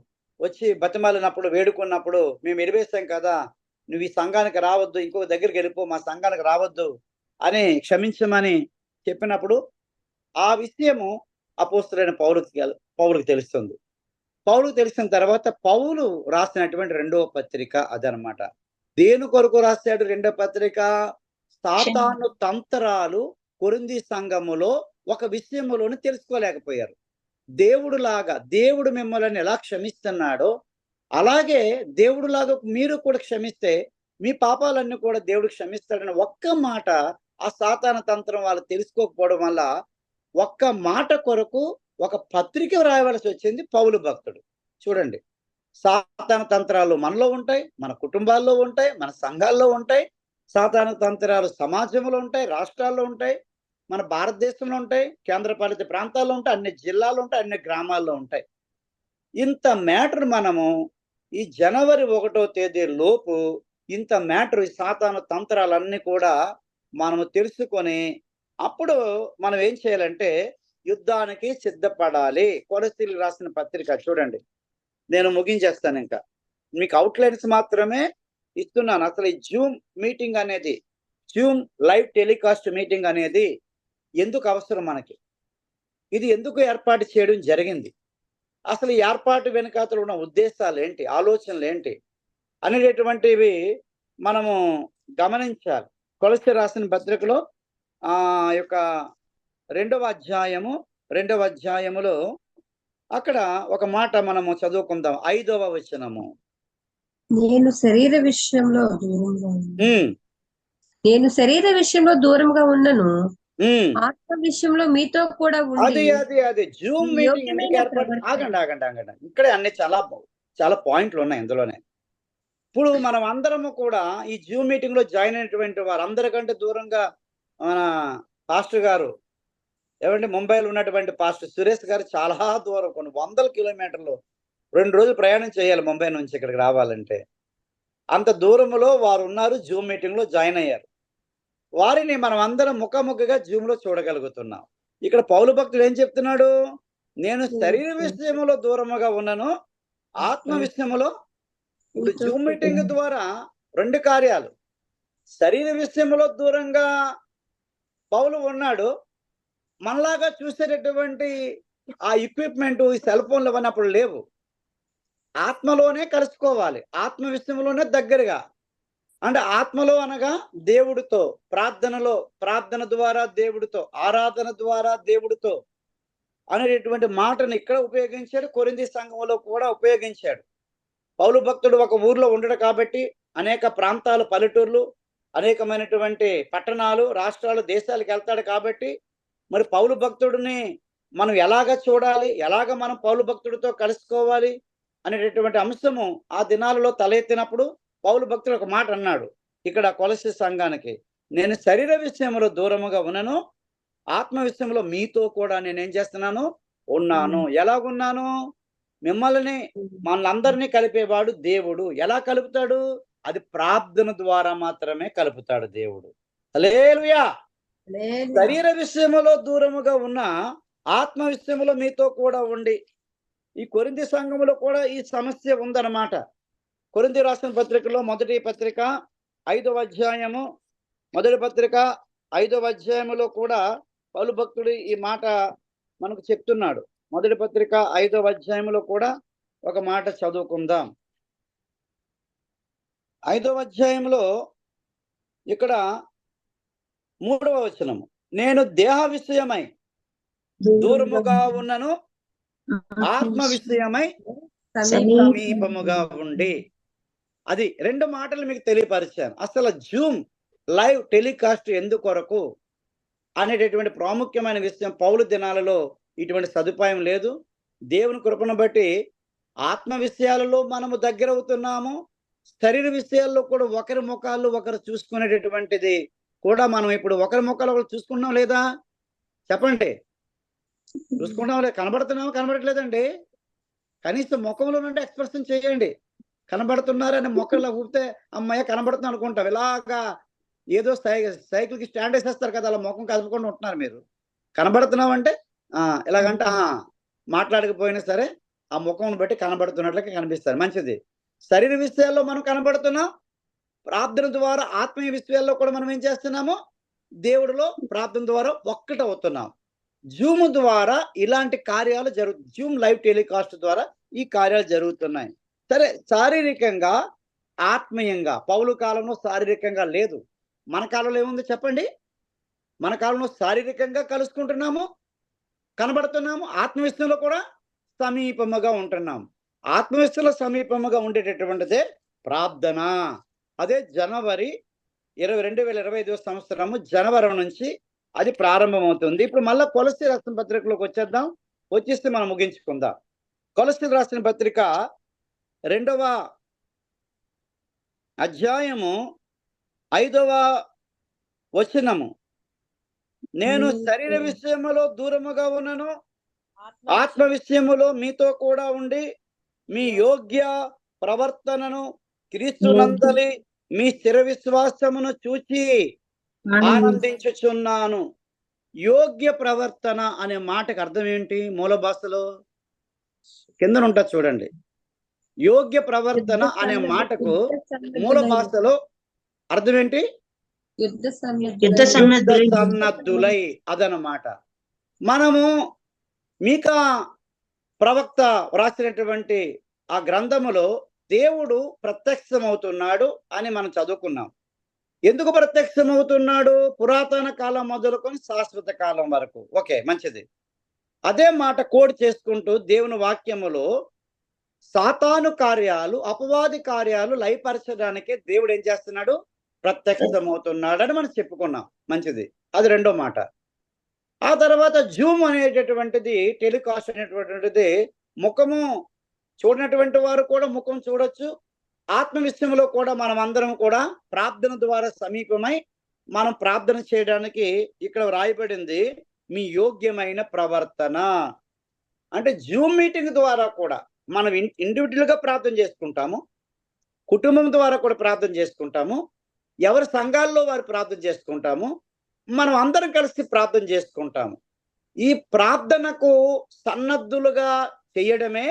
వచ్చి బతిమాలినప్పుడు, వేడుకున్నప్పుడు, మేము ఎలివేశాం కదా, నువ్వు ఈ సంఘానికి రావద్దు, ఇంకొక దగ్గరికి వెళ్ళిపో, మా సంఘానికి రావద్దు అని క్షమించమని చెప్పినప్పుడు ఆ విషయము అపోస్తలుడైన పౌలుకి తెలుస్తుంది. పౌలుకు తెలిసిన తర్వాత పౌలు రాసినటువంటి 2వ పత్రిక అదనమాట. దేని కొరకు రాశాడు 2వ పత్రిక? సాతాను తంత్రాలు కొరింథీ సంఘములో ఒక విషయములోని తెలుసుకోలేకపోయారు. దేవుడు మిమ్మల్ని ఎలా క్షమిస్తున్నాడో అలాగే దేవుడులాగా మీరు కూడా క్షమిస్తే మీ పాపాలన్నీ కూడా దేవుడు క్షమిస్తాడని ఒక్క మాట ఆ సాతాను తంత్రం వాళ్ళు తెలుసుకోకపోవడం వల్ల ఒక్క మాట కొరకు ఒక పత్రిక రాయవలసి వచ్చింది పౌలు భక్తుడు. చూడండి, సాతాను తంత్రాలు మనలో ఉంటాయి, మన కుటుంబాల్లో ఉంటాయి, మన సంఘాల్లో ఉంటాయి. సాతాను తంత్రాలు సమాజంలో ఉంటాయి, రాష్ట్రాల్లో ఉంటాయి, మన భారతదేశంలో ఉంటాయి, కేంద్రపాలిత ప్రాంతాల్లో ఉంటాయి, అన్ని జిల్లాలు ఉంటాయి, అన్ని గ్రామాల్లో ఉంటాయి. ఇంత మ్యాటర్ మనము ఈ జనవరి 1వ తేదీ లోపు ఇంత మ్యాటర్, ఈ సాతాను తంత్రాలన్నీ కూడా మనము తెలుసుకొని అప్పుడు మనం ఏం చేయాలంటే యుద్ధానికి సిద్ధపడాలి. కొలస్సీలకు రాసిన పత్రిక చూడండి, నేను ముగించేస్తాను. ఇంకా మీకు అవుట్లైన్స్ మాత్రమే ఇస్తున్నాను. అసలు ఈ జూమ్ మీటింగ్ అనేది, జూమ్ లైవ్ టెలికాస్ట్ మీటింగ్ అనేది ఎందుకు అవసరం మనకి, ఇది ఎందుకు ఏర్పాటు చేయడం జరిగింది, అసలు ఈ ఏర్పాటు వెనుకాతలు ఉన్న ఉద్దేశాలు ఏంటి, ఆలోచనలు ఏంటి అనేటటువంటివి మనము గమనించాలి. కొలస్సీ రాసిన పత్రికలో యొక్క 2వ అధ్యాయములో అక్కడ ఒక మాట మనము చదువుకుందాం. 5వ వచనము. నేను శరీర విషయంలో దూరంగా ఉన్నను, ఆత్మ విషయంలో మీతో కూడా ఉండి. అది జూమ్ మీటింగ్ ఎందుకు ఏర్పాటు? ఆగండి. ఇక్కడే అన్ని చాలా పాయింట్లు ఉన్నాయి ఇందులోనే. ఇప్పుడు మనం అందరము కూడా ఈ జూమ్ మీటింగ్ లో జాయిన్ అయినటువంటి వారందరికంటే దూరంగా మన పాస్టర్ గారు, ఏమంటే ముంబైలో ఉన్నటువంటి పాస్టర్ సురేష్ గారు చాలా దూరం, కొన్ని 100 కిలోమీటర్లు 2 రోజులు ప్రయాణం చేయాలి ముంబై నుంచి ఇక్కడికి రావాలంటే. అంత దూరంలో వారు ఉన్నారు, జూమ్ మీటింగ్ లో జాయిన్ అయ్యారు. వారిని మనం అందరం ముఖాముఖిగా జూమ్ లో చూడగలుగుతున్నాం. ఇక్కడ పౌలు భక్తుడు ఏం చెప్తున్నాడు? నేను శరీర విషయంలో దూరముగా ఉన్నాను, ఆత్మ విషయంలో. ఇప్పుడు జూమ్ మీటింగ్ ద్వారా 2 కార్యాలు. శరీర విషయంలో దూరంగా పౌలు ఉన్నాడు, మనలాగా చూసేటటువంటి ఆ ఎక్విప్మెంట్, ఈ సెల్ ఫోన్లు అవన్నీ అప్పుడు లేవు. ఆత్మలోనే కలుసుకోవాలి, ఆత్మ విషయంలోనే దగ్గరగా. అంటే ఆత్మలో అనగా దేవుడితో, ప్రార్థనలో, ప్రార్థన ద్వారా దేవుడితో, ఆరాధన ద్వారా దేవుడితో అనేటటువంటి మాటను ఇక్కడ ఉపయోగించాడు, కొరింథీ సంఘంలో కూడా ఉపయోగించాడు. పౌలు భక్తుడు ఒక ఊర్లో ఉండడు కాబట్టి అనేక ప్రాంతాలు, పల్లెటూర్లు, అనేకమైనటువంటి పట్టణాలు, రాష్ట్రాలు, దేశాలకు వెళ్తాడు కాబట్టి మరి పౌలు భక్తుడిని మనం ఎలాగ చూడాలి, ఎలాగ మనం పౌలు భక్తుడితో కలుసుకోవాలి అనేటటువంటి అంశము ఆ దినాలలో తలెత్తినప్పుడు పౌలు భక్తుడు ఒక మాట అన్నాడు ఇక్కడ కొలస్సీ సంఘానికి, నేను శరీర విషయంలో దూరముగా ఉన్నాను, ఆత్మ విషయంలో మీతో కూడా నేనేం చేస్తున్నాను, ఉన్నాను. ఎలాగున్నాను? మిమ్మల్ని మనందరినీ కలిపేవాడు దేవుడు. ఎలా కలుపుతాడు? అది ప్రార్థన ద్వారా మాత్రమే కలుపుతాడు దేవుడు. హల్లెలూయా. శరీర విషయంలో దూరముగా ఉన్న ఆత్మ విషయంలో మీతో కూడా ఉండి, ఈ కొరింథీ సంఘములో కూడా ఈ సమస్య ఉందన్నమాట. కొరింథీ రాసిన పత్రికలో మొదటి పత్రిక 5వ అధ్యాయము, మొదటి పత్రిక 5వ అధ్యాయములో కూడా పౌలు భక్తుడు ఈ మాట మనకు చెప్తున్నాడు. మొదటి పత్రిక 5వ అధ్యాయంలో కూడా ఒక మాట చదువుకుందాం. 5వ అధ్యాయంలో ఇక్కడ 3వ వచనము, నేను దేహ విషయమై దూరముగా ఉన్నను, ఆత్మ విషయమై సమీపముగా ఉండి. అది 2 మాటలు మీకు తెలియపరిచాను. అసలు జూమ్ లైవ్ టెలికాస్ట్ ఎందుకొరకు అనేటటువంటి ప్రాముఖ్యమైన విషయం పౌలు దినాలలో ఇటువంటి సదుపాయం లేదు. దేవుని కృపను బట్టి ఆత్మ విషయాలలో మనము దగ్గర అవుతున్నాము, శరీర విషయాల్లో కూడా ఒకరి ముఖాలు ఒకరు చూసుకునేటటువంటిది కూడా మనం ఇప్పుడు ఒకరి ముఖాలు ఒకరు చూసుకుంటున్నాం లేదా? చెప్పండి, చూసుకుంటాం లేదా? కనబడుతున్నాము, కనబడట్లేదండి. కనీసం ముఖంలో నుండి ఎక్స్ప్రెషన్ చేయండి. కనబడుతున్నారని మొక్కల్లో ఊపితే అమ్మాయి కనబడుతుంది అనుకుంటాం. ఇలాగా ఏదో సైకిల్కి స్టాండ్ వేసేస్తారు కదా, అలా ముఖం కదపకుండా ఉంటున్నారు మీరు. కనబడుతున్నామంటే ఇలాగంటే మాట్లాడకపోయినా సరే ఆ ముఖం బట్టి కనబడుతున్నట్లయితే కనిపిస్తారు. మంచిది. శరీర విషయాల్లో మనం కనబడుతున్నాం, ప్రార్థన ద్వారా ఆత్మీయ విషయాల్లో కూడా మనం ఏం చేస్తున్నాము, దేవుడిలో ప్రార్థన ద్వారా ఒక్కటవుతున్నాం. జూమ్ ద్వారా ఇలాంటి కార్యాలు జూమ్ లైవ్ టెలికాస్ట్ ద్వారా ఈ కార్యాలు జరుగుతున్నాయి. సరే, శారీరకంగా ఆత్మీయంగా పౌలు కాలంలో శారీరకంగా లేదు. మన కాలంలో ఏముంది చెప్పండి? మన కాలంలో శారీరకంగా కలుసుకుంటున్నాము, కనబడుతున్నాము, ఆత్మ విషయంలో కూడా సమీపముగా ఉంటున్నాం. ఆత్మ విషయంలో సమీపముగా ఉండేటటువంటిదే ప్రార్థన. అదే జనవరి 2025 సంవత్సరము జనవరి నుంచి అది ప్రారంభమవుతుంది. ఇప్పుడు మళ్ళీ కొలస్సీ రాసిన పత్రికలోకి వచ్చేద్దాం. వచ్చేస్తే మనం ముగించుకుందాం. కొలస్సీ రాసిన పత్రిక 2వ అధ్యాయము 5వ వచనము, నేను శరీర విషయములో దూరముగా ఉన్నాను, ఆత్మ విషయములో మీతో కూడా ఉండి మీ యోగ్య ప్రవర్తనను క్రీస్తునందలి మీ స్థిర విశ్వాసమును చూచి ఆనందించుచున్నాను. యోగ్య ప్రవర్తన అనే మాటకు అర్థం ఏంటి? మూల భాషలో కింద ఉంటుంది చూడండి. యోగ్య ప్రవర్తన అనే మాటకు మూల భాషలో అర్థం ఏంటి? యుద్ధ సన్నద్ధులై అదనమాట. మనము మీకా ప్రవక్త వ్రాసినటువంటి ఆ గ్రంథములో దేవుడు ప్రత్యక్షమవుతున్నాడు అని మనం చదువుకున్నాం. ఎందుకు ప్రత్యక్షమవుతున్నాడు? పురాతన కాలం మొదలుకొని శాశ్వత కాలం వరకు. ఓకే, మంచిది. అదే మాట కోడ్ చేసుకుంటూ దేవుని వాక్యములో సాతాను కార్యాలు, అపవాది కార్యాలు లయపరచడానికే దేవుడు ఏం చేస్తున్నాడు? ప్రత్యక్షమవుతున్నాడు అని మనం చెప్పుకున్నాం. మంచిది. అది 2వ మాట. ఆ తర్వాత జూమ్ అనేటటువంటిది, టెలికాస్ట్ అనేటటువంటిది ముఖము చూడనటువంటి వారు కూడా ముఖం చూడొచ్చు. ఆత్మ విషయంలో కూడా మనం అందరం కూడా ప్రార్థన ద్వారా సమీపమై మనం ప్రార్థన చేయడానికి ఇక్కడ వ్రాయబడింది మీ యోగ్యమైన ప్రవర్తన. అంటే జూమ్ మీటింగ్ ద్వారా కూడా మనం ఇండివిజువల్గా ప్రార్థన చేసుకుంటాము, కుటుంబం ద్వారా కూడా ప్రార్థన చేసుకుంటాము, ఎవరి సంఘాల్లో వారు ప్రార్థన చేసుకుంటాము, మనం అందరం కలిసి ప్రార్థన చేసుకుంటాము. ఈ ప్రార్థనకు సన్నద్ధులుగా చేయడమే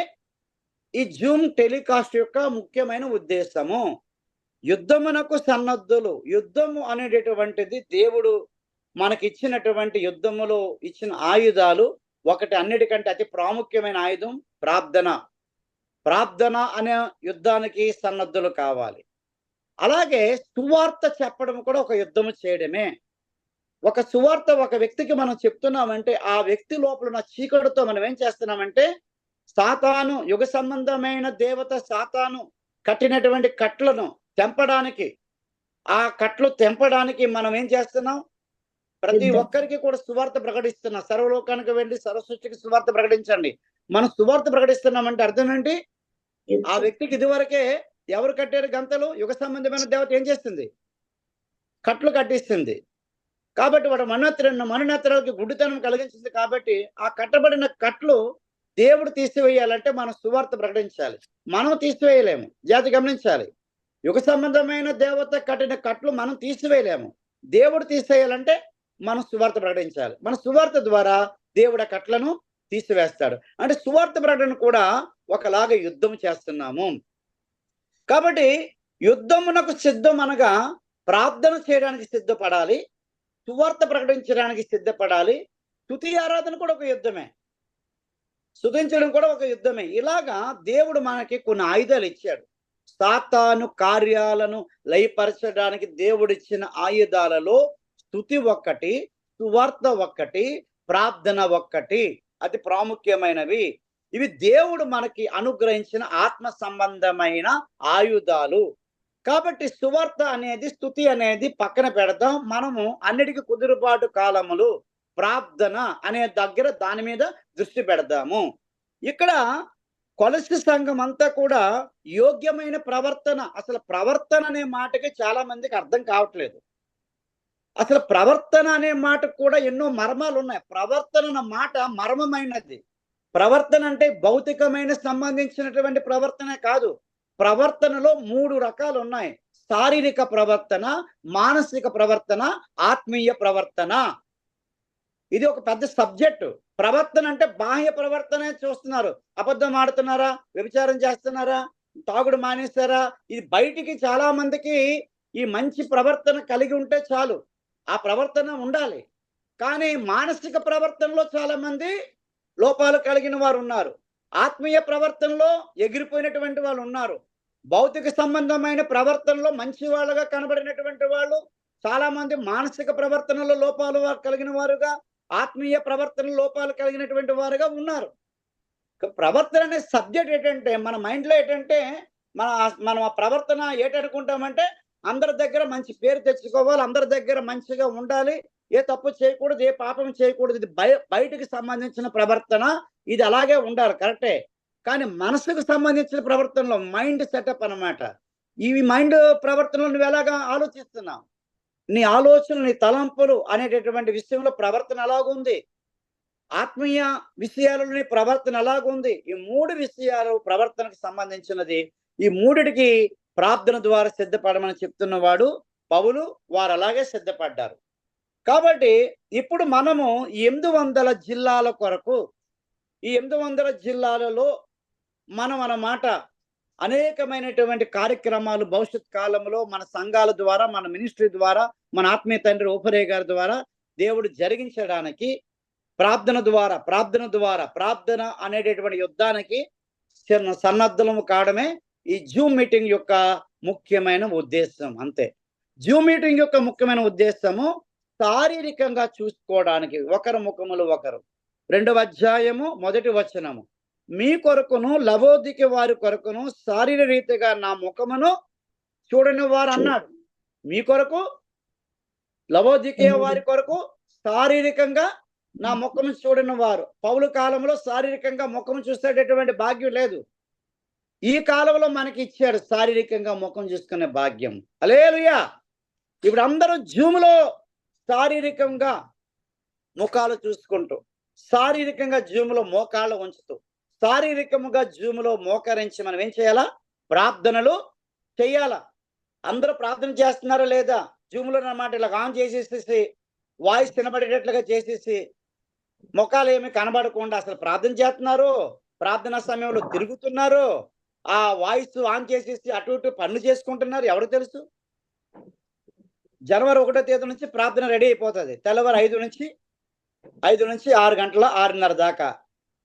ఈ జూమ్ టెలికాస్ట్ యొక్క ముఖ్యమైన ఉద్దేశము. యుద్ధమునకు సన్నద్ధులు. యుద్ధము అనేటటువంటిది దేవుడు మనకిచ్చినటువంటి యుద్ధములో ఇచ్చిన ఆయుధాలు ఒకటి, అన్నిటికంటే అతి ప్రాముఖ్యమైన ఆయుధం ప్రార్థన. ప్రార్థన అనే యుద్ధానికి సన్నద్ధులు కావాలి. అలాగే సువార్త చెప్పడం కూడా ఒక యుద్ధము చేయడమే. ఒక సువార్త ఒక వ్యక్తికి మనం చెప్తున్నామంటే ఆ వ్యక్తి లోపల ఉన్న చీకటితో మనం ఏం చేస్తున్నామంటే సాతాను, యుగ సంబంధమైన దేవత సాతాను కట్టినటువంటి కట్లను తెంపడానికి, ఆ కట్లు తెంపడానికి మనం ఏం చేస్తున్నాం? ప్రతి ఒక్కరికి కూడా సువార్త ప్రకటిస్తున్నాం. సర్వలోకానికి వెళ్ళి సర్వసృష్టికి సువార్త ప్రకటించండి. మనం సువార్త ప్రకటిస్తున్నామంటే అర్థం ఏంటి? ఆ వ్యక్తికి ఇదివరకే ఎవరు కట్టారు గంతలు? యుగ సంబంధమైన దేవత ఏం చేస్తుంది? కట్లు కట్టిస్తుంది. కాబట్టి వాడు మనునేత్రాలకి గుడ్డితనం కలిగించింది. కాబట్టి ఆ కట్టబడిన కట్లు దేవుడు తీసివేయాలంటే మనం సువార్త ప్రకటించాలి. మనం తీసివేయలేము. జాతి గమనించాలి. యుగ సంబంధమైన దేవత కట్టిన కట్లు మనం తీసివేయలేము. దేవుడు తీసేయాలంటే మనం సువార్త ప్రకటించాలి. మన సువార్త ద్వారా దేవుడు ఆ కట్లను తీసివేస్తాడు. అంటే సువార్త ప్రకటన కూడా ఒకలాగా యుద్ధం చేస్తున్నాము. కాబట్టి యుద్ధమునకు సిద్ధం అనగా ప్రార్థన చేయడానికి సిద్ధపడాలి, సువార్త ప్రకటించడానికి సిద్ధపడాలి. స్తుతి ఆరాధన కూడా ఒక యుద్ధమే, స్తుతించడం కూడా ఒక యుద్ధమే. ఇలాగా దేవుడు మనకి కొన్ని ఆయుధాలు ఇచ్చాడు. సాతాను కార్యాలను లయపరచడానికి దేవుడిచ్చిన ఆయుధాలలో స్తుతి ఒక్కటి, సువార్త ఒక్కటి, ప్రార్థన ఒక్కటి అతి ప్రాముఖ్యమైనవి. ఇవి దేవుడు మనకి అనుగ్రహించిన ఆత్మ సంబంధమైన ఆయుధాలు. కాబట్టి సువార్త అనేది, స్తుతి అనేది పక్కన పెడదాం. మనము అన్నిటికీ కుదురుబాటు కాలములు, ప్రార్థన అనే దగ్గర దాని మీద దృష్టి పెడదాము. ఇక్కడ కొలసి సంఘం అంతా కూడా యోగ్యమైన ప్రవర్తన, అసలు ప్రవర్తన అనే మాటకి చాలా మందికి అర్థం కావట్లేదు. అసలు ప్రవర్తన అనే మాటకు కూడా ఎన్నో మర్మాలు ఉన్నాయి. ప్రవర్తన అన్న మాట మర్మమైనది. ప్రవర్తన అంటే భౌతికమైన సంబంధించినటువంటి ప్రవర్తన కాదు. ప్రవర్తనలో 3 రకాలు ఉన్నాయి. శారీరక ప్రవర్తన, మానసిక ప్రవర్తన, ఆత్మీయ ప్రవర్తన. ఇది ఒక పెద్ద సబ్జెక్టు. ప్రవర్తన అంటే బాహ్య ప్రవర్తనే చూస్తున్నారు. అబద్ధం ఆడుతున్నారా, వ్యభిచారం చేస్తున్నారా, తాగుడు మానేస్తారా, ఇది బయటికి చాలా మందికి ఈ మంచి ప్రవర్తన కలిగి ఉంటే చాలు, ఆ ప్రవర్తన ఉండాలి. కానీ మానసిక ప్రవర్తనలో చాలా మంది లోపాలు కలిగిన వారు ఉన్నారు. ఆత్మీయ ప్రవర్తనలో ఎగిరిపోయినటువంటి వాళ్ళు ఉన్నారు. భౌతిక సంబంధమైన ప్రవర్తనలో మంచి వాళ్ళగా కనబడినటువంటి వాళ్ళు చాలా మంది మానసిక ప్రవర్తనలో లోపాలు కలిగిన వారుగా, ఆత్మీయ ప్రవర్తన లోపాలు కలిగినటువంటి వారుగా ఉన్నారు. ప్రవర్తన అనే సబ్జెక్ట్ ఏంటంటే మన మైండ్లో ఏంటంటే మనం ఆ ప్రవర్తన ఏంటనుకుంటామంటే అందరి దగ్గర మంచి పేరు తెచ్చుకోవాలి, అందరి దగ్గర మంచిగా ఉండాలి, ఏ తప్పు చేయకూడదు, ఏ పాపం చేయకూడదు. ఇది బయటికి సంబంధించిన ప్రవర్తన, ఇది అలాగే ఉండాలి, కరెక్టే. కానీ మనసుకు సంబంధించిన ప్రవర్తనలో మైండ్ సెటప్ అన్నమాట. ఈ మైండ్ ప్రవర్తనలో నువ్వు ఎలాగా ఆలోచిస్తున్నావు, నీ ఆలోచనలు, నీ తలంపులు అనేటటువంటి విషయంలో ప్రవర్తన ఎలాగుంది, ఆత్మీయ విషయాలలో నీ ప్రవర్తన ఎలాగుంది. ఈ 3 విషయాలు ప్రవర్తనకు సంబంధించినది. ఈ 3టికి ప్రార్థన ద్వారా సిద్ధపడమని చెప్తున్నవాడు పౌలు. వారు అలాగే సిద్ధపడ్డారు. కాబట్టి ఇప్పుడు మనము 800 జిల్లాల కొరకు, ఈ 800 జిల్లాలలో మనం అన్నమాట అనేకమైనటువంటి కార్యక్రమాలు భవిష్యత్ కాలంలో మన సంఘాల ద్వారా, మన మినిస్ట్రీ ద్వారా, మన ఆత్మీయ తండ్రి ఓఫరే గారి ద్వారా దేవుడు జరిగించడానికి ప్రార్థన ప్రార్థన అనేటటువంటి యుద్ధానికి సన్నద్ధము కావడమే ఈ జూమ్ మీటింగ్ యొక్క ముఖ్యమైన ఉద్దేశం. అంతే. జూమ్ మీటింగ్ యొక్క ముఖ్యమైన ఉద్దేశము శారీరకంగా చూసుకోవడానికి, ఒకరు ముఖములు ఒకరు. 2వ అధ్యాయము 1వ వచనము, మీ కొరకును లవోదికి వారి కొరకును శారీర రీతిగా నా ముఖమును చూడని వారు అన్నాడు. మీ కొరకు, లవోదికే వారి కొరకు శారీరకంగా నా ముఖము చూడని వారు. పౌలు కాలంలో శారీరకంగా ముఖం చూసేటటువంటి భాగ్యం లేదు. ఈ కాలంలో మనకి ఇచ్చాడు శారీరకంగా ముఖం చూసుకునే భాగ్యం. హల్లెలూయా. ఇప్పుడు అందరూ జూమ్లో శారీరకంగా ముఖాలు చూసుకుంటూ, శారీరకంగా జూమ్లో మోకాళ్ళు ఉంచుతూ, శారీరకంగా జూమ్లో మోకరించి మనం ఏం చేయాలా? ప్రార్థనలు చేయాలా? అందరూ ప్రార్థన చేస్తున్నారా లేదా? జూమ్లో అన్నమాట ఇలా ఆన్ చేసేసేసి వాయిస్ వినబడేటట్లుగా చేసేసి ముఖాలు ఏమి కనబడకుండా అసలు ప్రార్థన చేస్తున్నారు, ప్రార్థనా సమయంలో తిరుగుతున్నారు, ఆ వాయిస్ ఆన్ చేసేసి అటు ఇటు పనులు చేసుకుంటున్నారు. ఎవరు తెలుసు? జనవరి 1వ తేదీ నుంచి ప్రార్థన రెడీ అయిపోతుంది. తెల్లవారు 5 నుంచి 6 గంటల 6:30 దాకా.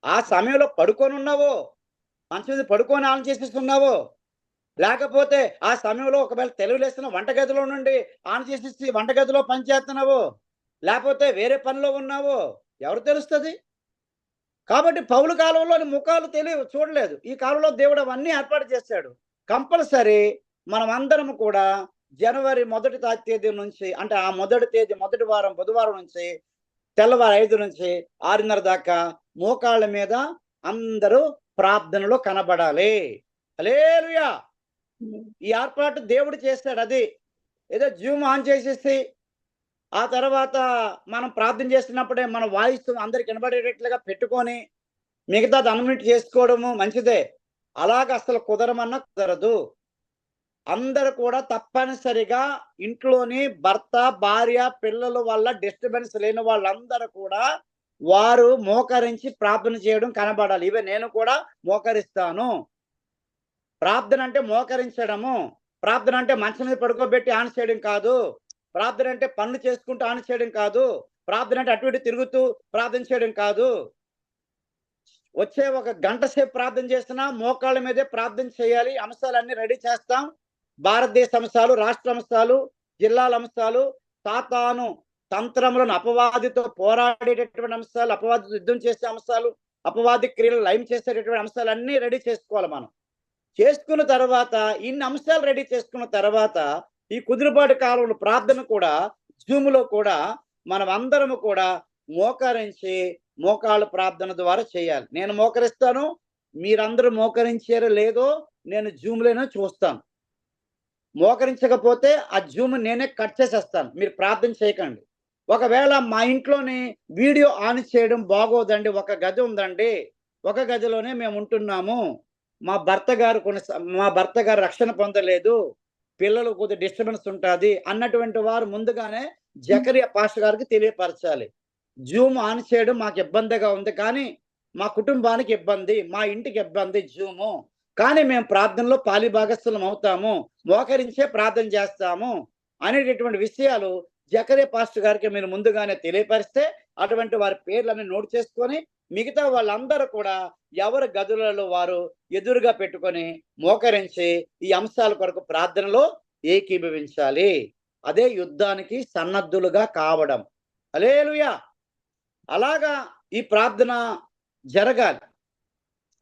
ఆ సమయంలో పడుకొని ఉన్నావో, మంచి మీద పడుకొని ఆన్ చేసేస్తున్నావో, లేకపోతే ఆ సమయంలో ఒకవేళ తెలుగులేసిన వంటగదిలో నుండి ఆన్ చేసేసి వంటగదిలో పని చేస్తున్నావు, లేకపోతే వేరే పనిలో ఉన్నావు, ఎవరు తెలుస్తుంది? కాబట్టి పౌలు కాలంలోని ముఖాలు చూడలేదు. ఈ కాలంలో దేవుడు అవన్నీ ఏర్పాటు చేశాడు. కంపల్సరీ మనం అందరం కూడా జనవరి 1వ తేదీ నుంచి, అంటే ఆ మొదటి వారం బుధవారం నుంచి తెల్లవారు 5 నుంచి 6:30 దాకా మోకాళ్ళ మీద అందరూ ప్రార్థనలో కనబడాలి. హల్లెలూయా. ఈ ఏర్పాటు దేవుడు చేస్తాడు. అది ఏదో జూమ్ ఆన్ చేసేసి ఆ తర్వాత మనం ప్రార్థన చేస్తున్నప్పుడే మన వాయిస్ అందరికి వినబడేటట్లుగా పెట్టుకొని మిగతాది అన్మ్యూట్ చేసుకోవడము మంచిదే. అలాగ అసలు కుదరమన్నా కుదరదు. అందరూ కూడా తప్పనిసరిగా ఇంట్లోని భర్త, భార్య, పిల్లల వల్ల డిస్టర్బెన్స్ లేని వాళ్ళందరూ కూడా వారు మోకరించి ప్రార్థన చేయడం కనబడాలి. ఇవే నేను కూడా మోకరిస్తాను. ప్రార్థన అంటే మోకరించడము. ప్రార్థన అంటే మంచం మీద పడుకోబెట్టి ఆన్ చేయడం కాదు. ప్రార్థన అంటే పనులు చేసుకుంటూ ఆన్ చేయడం కాదు. ప్రార్థన అంటే అటు ఇటు తిరుగుతూ ప్రార్థన చేయడం కాదు. వచ్చే 1 గంట సేపు ప్రార్థన చేస్తున్నా మోకాళ్ళ మీదే ప్రార్థన చేయాలి. అంశాలన్నీ రెడీ చేస్తాం. భారతదేశ అంశాలు, రాష్ట్ర అంశాలు, జిల్లాల అంశాలు, సాతాను తంత్రములను అపవాదితో పోరాడేటటువంటి అంశాలు, అపవాదితో యుద్ధం చేసే అంశాలు, అపవాది క్రియలు లయం చేసేటటువంటి అంశాలన్నీ రెడీ చేసుకోవాలి. మనం చేసుకున్న తర్వాత ఇన్ని అంశాలు రెడీ చేసుకున్న తర్వాత ఈ కుదురుబాటు కాలంలో ప్రార్థన కూడా జూమ్లో కూడా మనం అందరము కూడా మోకరించి మోకాళ్ళ ప్రార్థన ద్వారా చేయాలి. నేను మోకరిస్తాను, మీరందరూ మోకరించారో లేదో నేను జూమ్లోనే చూస్తాను. మోకరించకపోతే ఆ జూమ్ నేనే కట్ చేసేస్తాను. మీరు ప్రార్థన చేయకండి. ఒకవేళ మా ఇంట్లోని వీడియో ఆన్ చేయడం బాగోదండి, ఒక గది ఉందండి, ఒక గదిలోనే మేము ఉంటున్నాము, మా భర్త గారు రక్షణ పొందలేదు, పిల్లలు కొద్దిగా డిస్టర్బెన్స్ ఉంటుంది అన్నటువంటి వారు ముందుగానే జకరియా పాస్టర్ గారికి తెలియపరచాలి. జూమ్ ఆన్ చేయడం మాకు ఇబ్బందిగా ఉంది, కానీ మా కుటుంబానికి ఇబ్బంది, మా ఇంటికి ఇబ్బంది జూము, కానీ మేము ప్రార్థనలో పాలిభాగస్థులం అవుతాము, మోకరించే ప్రార్థన చేస్తాము అనేటటువంటి విషయాలు జకరియా పాస్టర్ గారికి మీరు ముందుగానే తెలియపరిస్తే అటువంటి వారి పేర్లన్నీ నోట్ చేసుకొని మిగతా వాళ్ళందరూ కూడా ఎవరి గదులలో వారు ఎదురుగా పెట్టుకొని మోకరించి ఈ అంశాల కొరకు ప్రార్థనలో ఏకీభవించాలి. అదే యుద్ధానికి సన్నద్ధులుగా కావడం. హల్లెలూయా. అలాగా ఈ ప్రార్థన జరగాలి.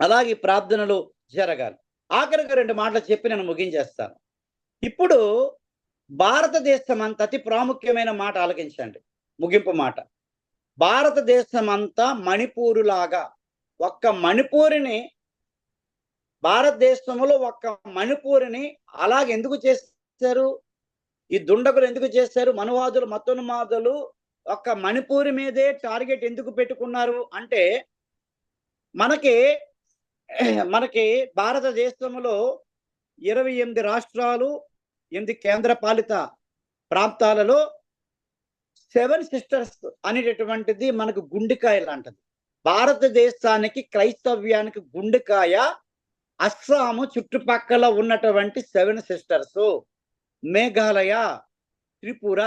అలాగే ఈ ప్రార్థనలు జరగాలి. ఆఖరికి 2 మాటలు చెప్పి నేను ముగించేస్తాను. ఇప్పుడు భారతదేశం అంతా అతి ప్రాముఖ్యమైన మాట ఆలకించండి. ముగింపు మాట. భారతదేశం అంతా మణిపూరులాగా భారతదేశంలో ఒక్క మణిపూరిని అలాగే ఎందుకు చేశారు? ఈ దుండగులు ఎందుకు చేశారు? మనువాదులు, మతోన్మాదులు ఒక్క మణిపూరి మీదే టార్గెట్ ఎందుకు పెట్టుకున్నారు అంటే, మనకి భారతదేశంలో 28 రాష్ట్రాలు, 8 కేంద్ర పాలిత ప్రాంతాలలో 7 సిస్టర్స్ అనేటటువంటిది మనకు గుండెకాయ లాంటిది. భారతదేశానికి, క్రైస్తవ్యానికి గుండెకాయ అస్సాము చుట్టుపక్కల ఉన్నటువంటి 7 సిస్టర్స్, మేఘాలయ, త్రిపుర,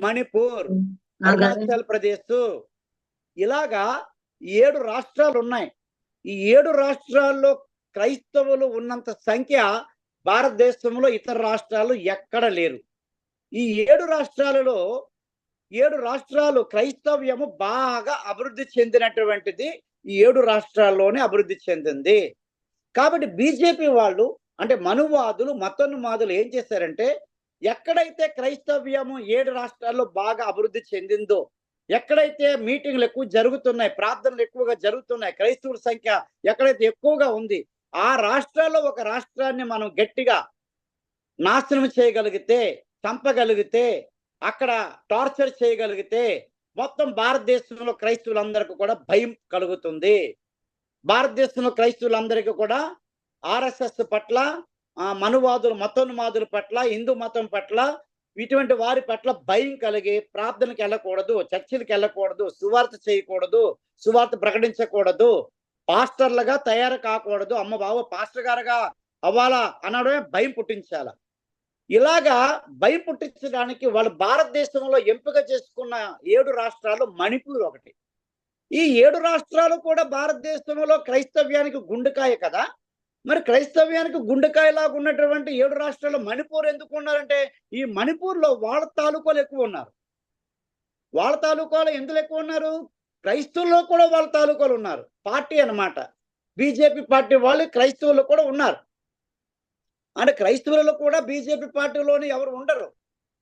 మణిపూర్, అరుణాచల్ ప్రదేశ్, ఇలాగా 7 రాష్ట్రాలు ఉన్నాయి. ఈ 7 రాష్ట్రాల్లో క్రైస్తవులు ఉన్నంత సంఖ్య భారతదేశంలో ఇతర రాష్ట్రాలు ఎక్కడ లేరు. ఈ 7 రాష్ట్రాలు క్రైస్తవ్యము బాగా అభివృద్ధి చెందినటువంటిది ఈ 7 రాష్ట్రాల్లోనే అభివృద్ధి చెందింది. కాబట్టి బీజేపీ వాళ్ళు, అంటే మనువాదులు, మతోన్మాదులు ఏం చేశారంటే, ఎక్కడైతే క్రైస్తవ్యము 7 రాష్ట్రాల్లో బాగా అభివృద్ధి చెందిందో, ఎక్కడైతే మీటింగ్లు ఎక్కువ జరుగుతున్నాయి, ప్రార్థనలు ఎక్కువగా జరుగుతున్నాయి, క్రైస్తవుల సంఖ్య ఎక్కడైతే ఎక్కువగా ఉంది, ఆ రాష్ట్రాల్లో ఒక రాష్ట్రాన్ని మనం గట్టిగా నాశనం చేయగలిగితే, చంపగలిగితే, అక్కడ టార్చర్ చేయగలిగితే మొత్తం భారతదేశంలో క్రైస్తవులందరికీ కూడా భయం కలుగుతుంది. భారతదేశంలో క్రైస్తవులందరికీ కూడా ఆర్ఎస్ఎస్ పట్ల, మనువాదులు, మతోన్మాదుల పట్ల, హిందూ మతం పట్ల, ఇటువంటి వారి పట్ల భయం కలిగి ప్రార్థనకి వెళ్ళకూడదు, చర్చిలకు వెళ్ళకూడదు, సువార్త చేయకూడదు, సువార్త ప్రకటించకూడదు, పాస్టర్లుగా తయారు కాకూడదు, అమ్మ బావ పాస్టర్ గారుగా అవ్వాలా అనడమే భయం పుట్టించాల. ఇలాగా భయం పుట్టించడానికి వాళ్ళు భారతదేశంలో ఎంపిక చేసుకున్న 7 రాష్ట్రాలు మణిపూర్ ఒకటి. ఈ 7 రాష్ట్రాలు కూడా భారతదేశంలో క్రైస్తవ్యానికి గుండెకాయ కదా. మరి క్రైస్తవ్యానికి గుండెకాయలాగా ఉన్నటువంటి 7 రాష్ట్రాల్లో మణిపూర్ ఎందుకు ఉన్నారంటే, ఈ మణిపూర్లో వాళ్ళ తాలూకాలు ఎక్కువ ఉన్నారు. వాళ్ళ తాలూకాలు ఎందులో ఎక్కువ ఉన్నారు? క్రైస్తవుల్లో కూడా వాళ్ళ తాలూకాలు ఉన్నారు. పార్టీ అన్నమాట. బీజేపీ పార్టీ వాళ్ళు క్రైస్తవుల్లో కూడా ఉన్నారు. అంటే క్రైస్తవులలో కూడా బీజేపీ పార్టీలోని ఎవరు ఉండరు.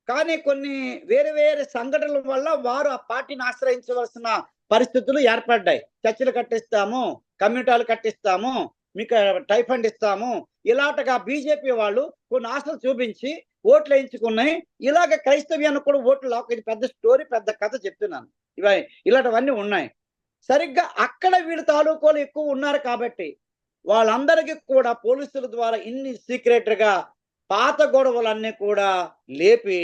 కానీ కొన్ని వేరే వేరే సంఘటనల వల్ల వారు ఆ పార్టీని ఆశ్రయించవలసిన పరిస్థితులు ఏర్పడ్డాయి. చర్చిలు కట్టిస్తాము, కమ్యూనిటాలు కట్టిస్తాము, మీకు టైఫండ్ ఇస్తాము, ఇలాంటిగా బీజేపీ వాళ్ళు కొన్ని ఆశలు చూపించి ఓట్లు వేయించుకున్నాయి. ఇలాగ క్రైస్తవ్యాన్ని కూడా ఓట్లు లాక్. ఇది పెద్ద స్టోరీ, పెద్ద కథ చెప్తున్నాను. ఇలాంటివన్నీ ఉన్నాయి. సరిగ్గా అక్కడ వీళ్ళ తాలూకాలు ఎక్కువ ఉన్నారు కాబట్టి వాళ్ళందరికీ కూడా పోలీసుల ద్వారా ఇన్ని సీక్రెట్గా పాత గొడవలన్నీ కూడా లేపి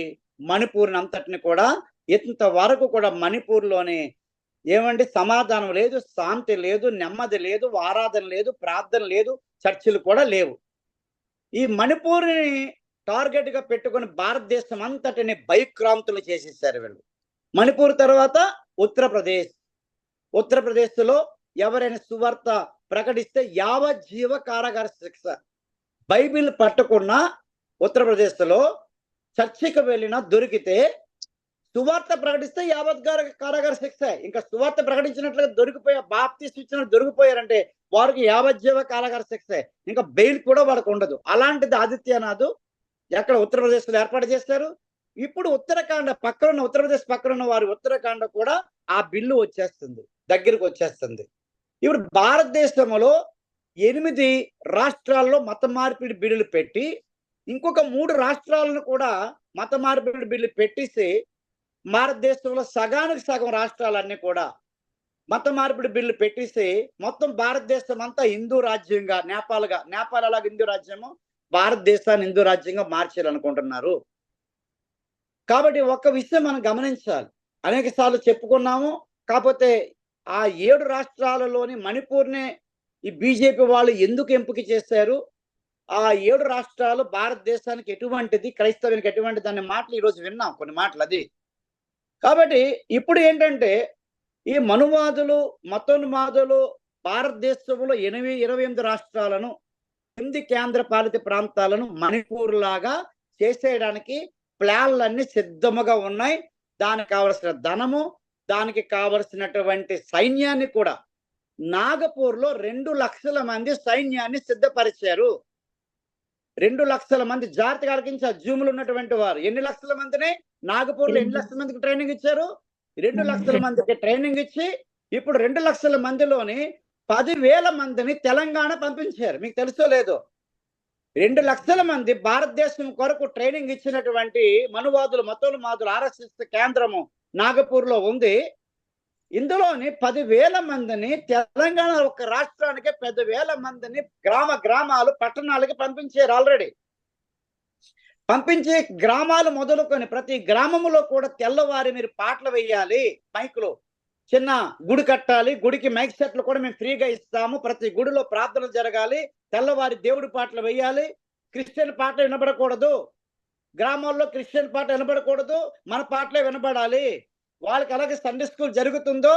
మణిపూర్ని అంతటిని కూడా ఇంతవరకు కూడా మణిపూర్లోని ఏమండి సమాధానం లేదు, శాంతి లేదు, నెమ్మది లేదు, ఆరాధన లేదు, ప్రార్థన లేదు, చర్చిలు కూడా లేవు. ఈ మణిపూర్ని టార్గెట్గా పెట్టుకుని భారతదేశం అంతటిని భయక్రాంతులు చేసేసారు వీళ్ళు. మణిపూర్ తర్వాత ఉత్తరప్రదేశ్లో ఎవరైనా సువార్త ప్రకటిస్తే యావజ్జీవ కారాగార శిక్ష. బైబిల్ పట్టుకున్న ఉత్తరప్రదేశ్లో చర్చికి వెళ్ళినా దొరికితే సువార్త ప్రకటిస్తే కారాగార శిక్ష. ఇంకా సువార్త ప్రకటించినట్లుగా బాప్తీసు ఇచ్చినట్టు దొరికిపోయారంటే వారికి యావజ్జీవ కారాగార శిక్ష. ఇంకా బెయిల్ కూడా వాళ్ళకు ఉండదు. అలాంటిది ఆదిత్యనాథ్ ఎక్కడ ఉత్తరప్రదేశ్లో ఏర్పాటు చేశారు. ఇప్పుడు ఉత్తరప్రదేశ్ పక్కన ఉన్న వారి ఉత్తరాఖండ్ కూడా ఆ బిల్లు వచ్చేస్తుంది, దగ్గరకు వచ్చేస్తుంది. ఇప్పుడు భారతదేశంలో 8 రాష్ట్రాల్లో మత మార్పిడి బిల్లులు పెట్టి ఇంకొక 3 రాష్ట్రాలను కూడా మత మార్పిడి బిల్లు పెట్టేసి భారతదేశంలో సగానికి సగం రాష్ట్రాలన్నీ కూడా మత మార్పిడి బిల్లు పెట్టేసి మొత్తం భారతదేశం అంతా హిందూ రాజ్యంగా నేపాల్ అలాగే హిందూ రాజ్యము భారతదేశాన్ని హిందూ రాజ్యంగా మార్చాలనుకుంటున్నారు. కాబట్టి ఒక్క విషయం మనం గమనించాలి. అనేక సార్లు చెప్పుకున్నాము. కాకపోతే ఆ 7 రాష్ట్రాలలోని మణిపూర్నే ఈ బీజేపీ వాళ్ళు ఎందుకు ఎంపిక చేశారు, ఆ 7 రాష్ట్రాలు భారతదేశానికి ఎటువంటిది, క్రైస్తవానికి ఎటువంటిది అనే మాటలు ఈరోజు విన్నాం, కొన్ని మాటలు అది. కాబట్టి ఇప్పుడు ఏంటంటే ఈ మతోన్మాదులు భారతదేశంలో 28 రాష్ట్రాలను 8 కేంద్ర పాలిత ప్రాంతాలను మణిపూర్ లాగా చేసేయడానికి ప్లాన్లన్నీ సిద్ధముగా ఉన్నాయి. దానికి కావలసిన ధనము, దానికి కావలసినటువంటి సైన్యాన్ని కూడా నాగపూర్లో 2 లక్షల మంది సైన్యాన్ని సిద్ధపరిచారు. 2 లక్షల మంది జాగ్రత్తగా ఆలకించి ఆ జూములు ఉన్నటువంటి వారు ఎన్ని లక్షల మందిని నాగపూర్లో ఎన్ని లక్షల మందికి ట్రైనింగ్ ఇచ్చారు? 2 లక్షల మందికి ట్రైనింగ్ ఇచ్చి ఇప్పుడు 2 లక్షల మందిలోని 10,000 మందిని తెలంగాణ పంపించారు. మీకు తెలుసో లేదో, 2 లక్షల మంది భారతదేశం కొరకు ట్రైనింగ్ ఇచ్చినటువంటి మతోన్మాదులు RSS కేంద్రము నాగపూర్లో ఉంది. ఇందులోని 10,000 మందిని తెలంగాణ ఒక రాష్ట్రానికి 10,000 మందిని గ్రామాలు పట్టణాలకి పంపించారు. ఆల్రెడీ పంపించి గ్రామాలు మొదలుకొని ప్రతి గ్రామంలో కూడా తెల్లవారి మీరు పాటలు వేయాలి, మైకులో చిన్న గుడి కట్టాలి, గుడికి మైక్ సెట్లు కూడా మేము ఫ్రీగా ఇస్తాము, ప్రతి గుడిలో ప్రార్థనలు జరగాలి, తెల్లవారి దేవుడి పాటలు వేయాలి, క్రిస్టియన్ పాటలు వినబడకూడదు, గ్రామాల్లో క్రిస్టియన్ పాట వినబడకూడదు, మన పాటలే వినబడాలి. వాళ్ళకి అలాగే సండే స్కూల్ జరుగుతుందో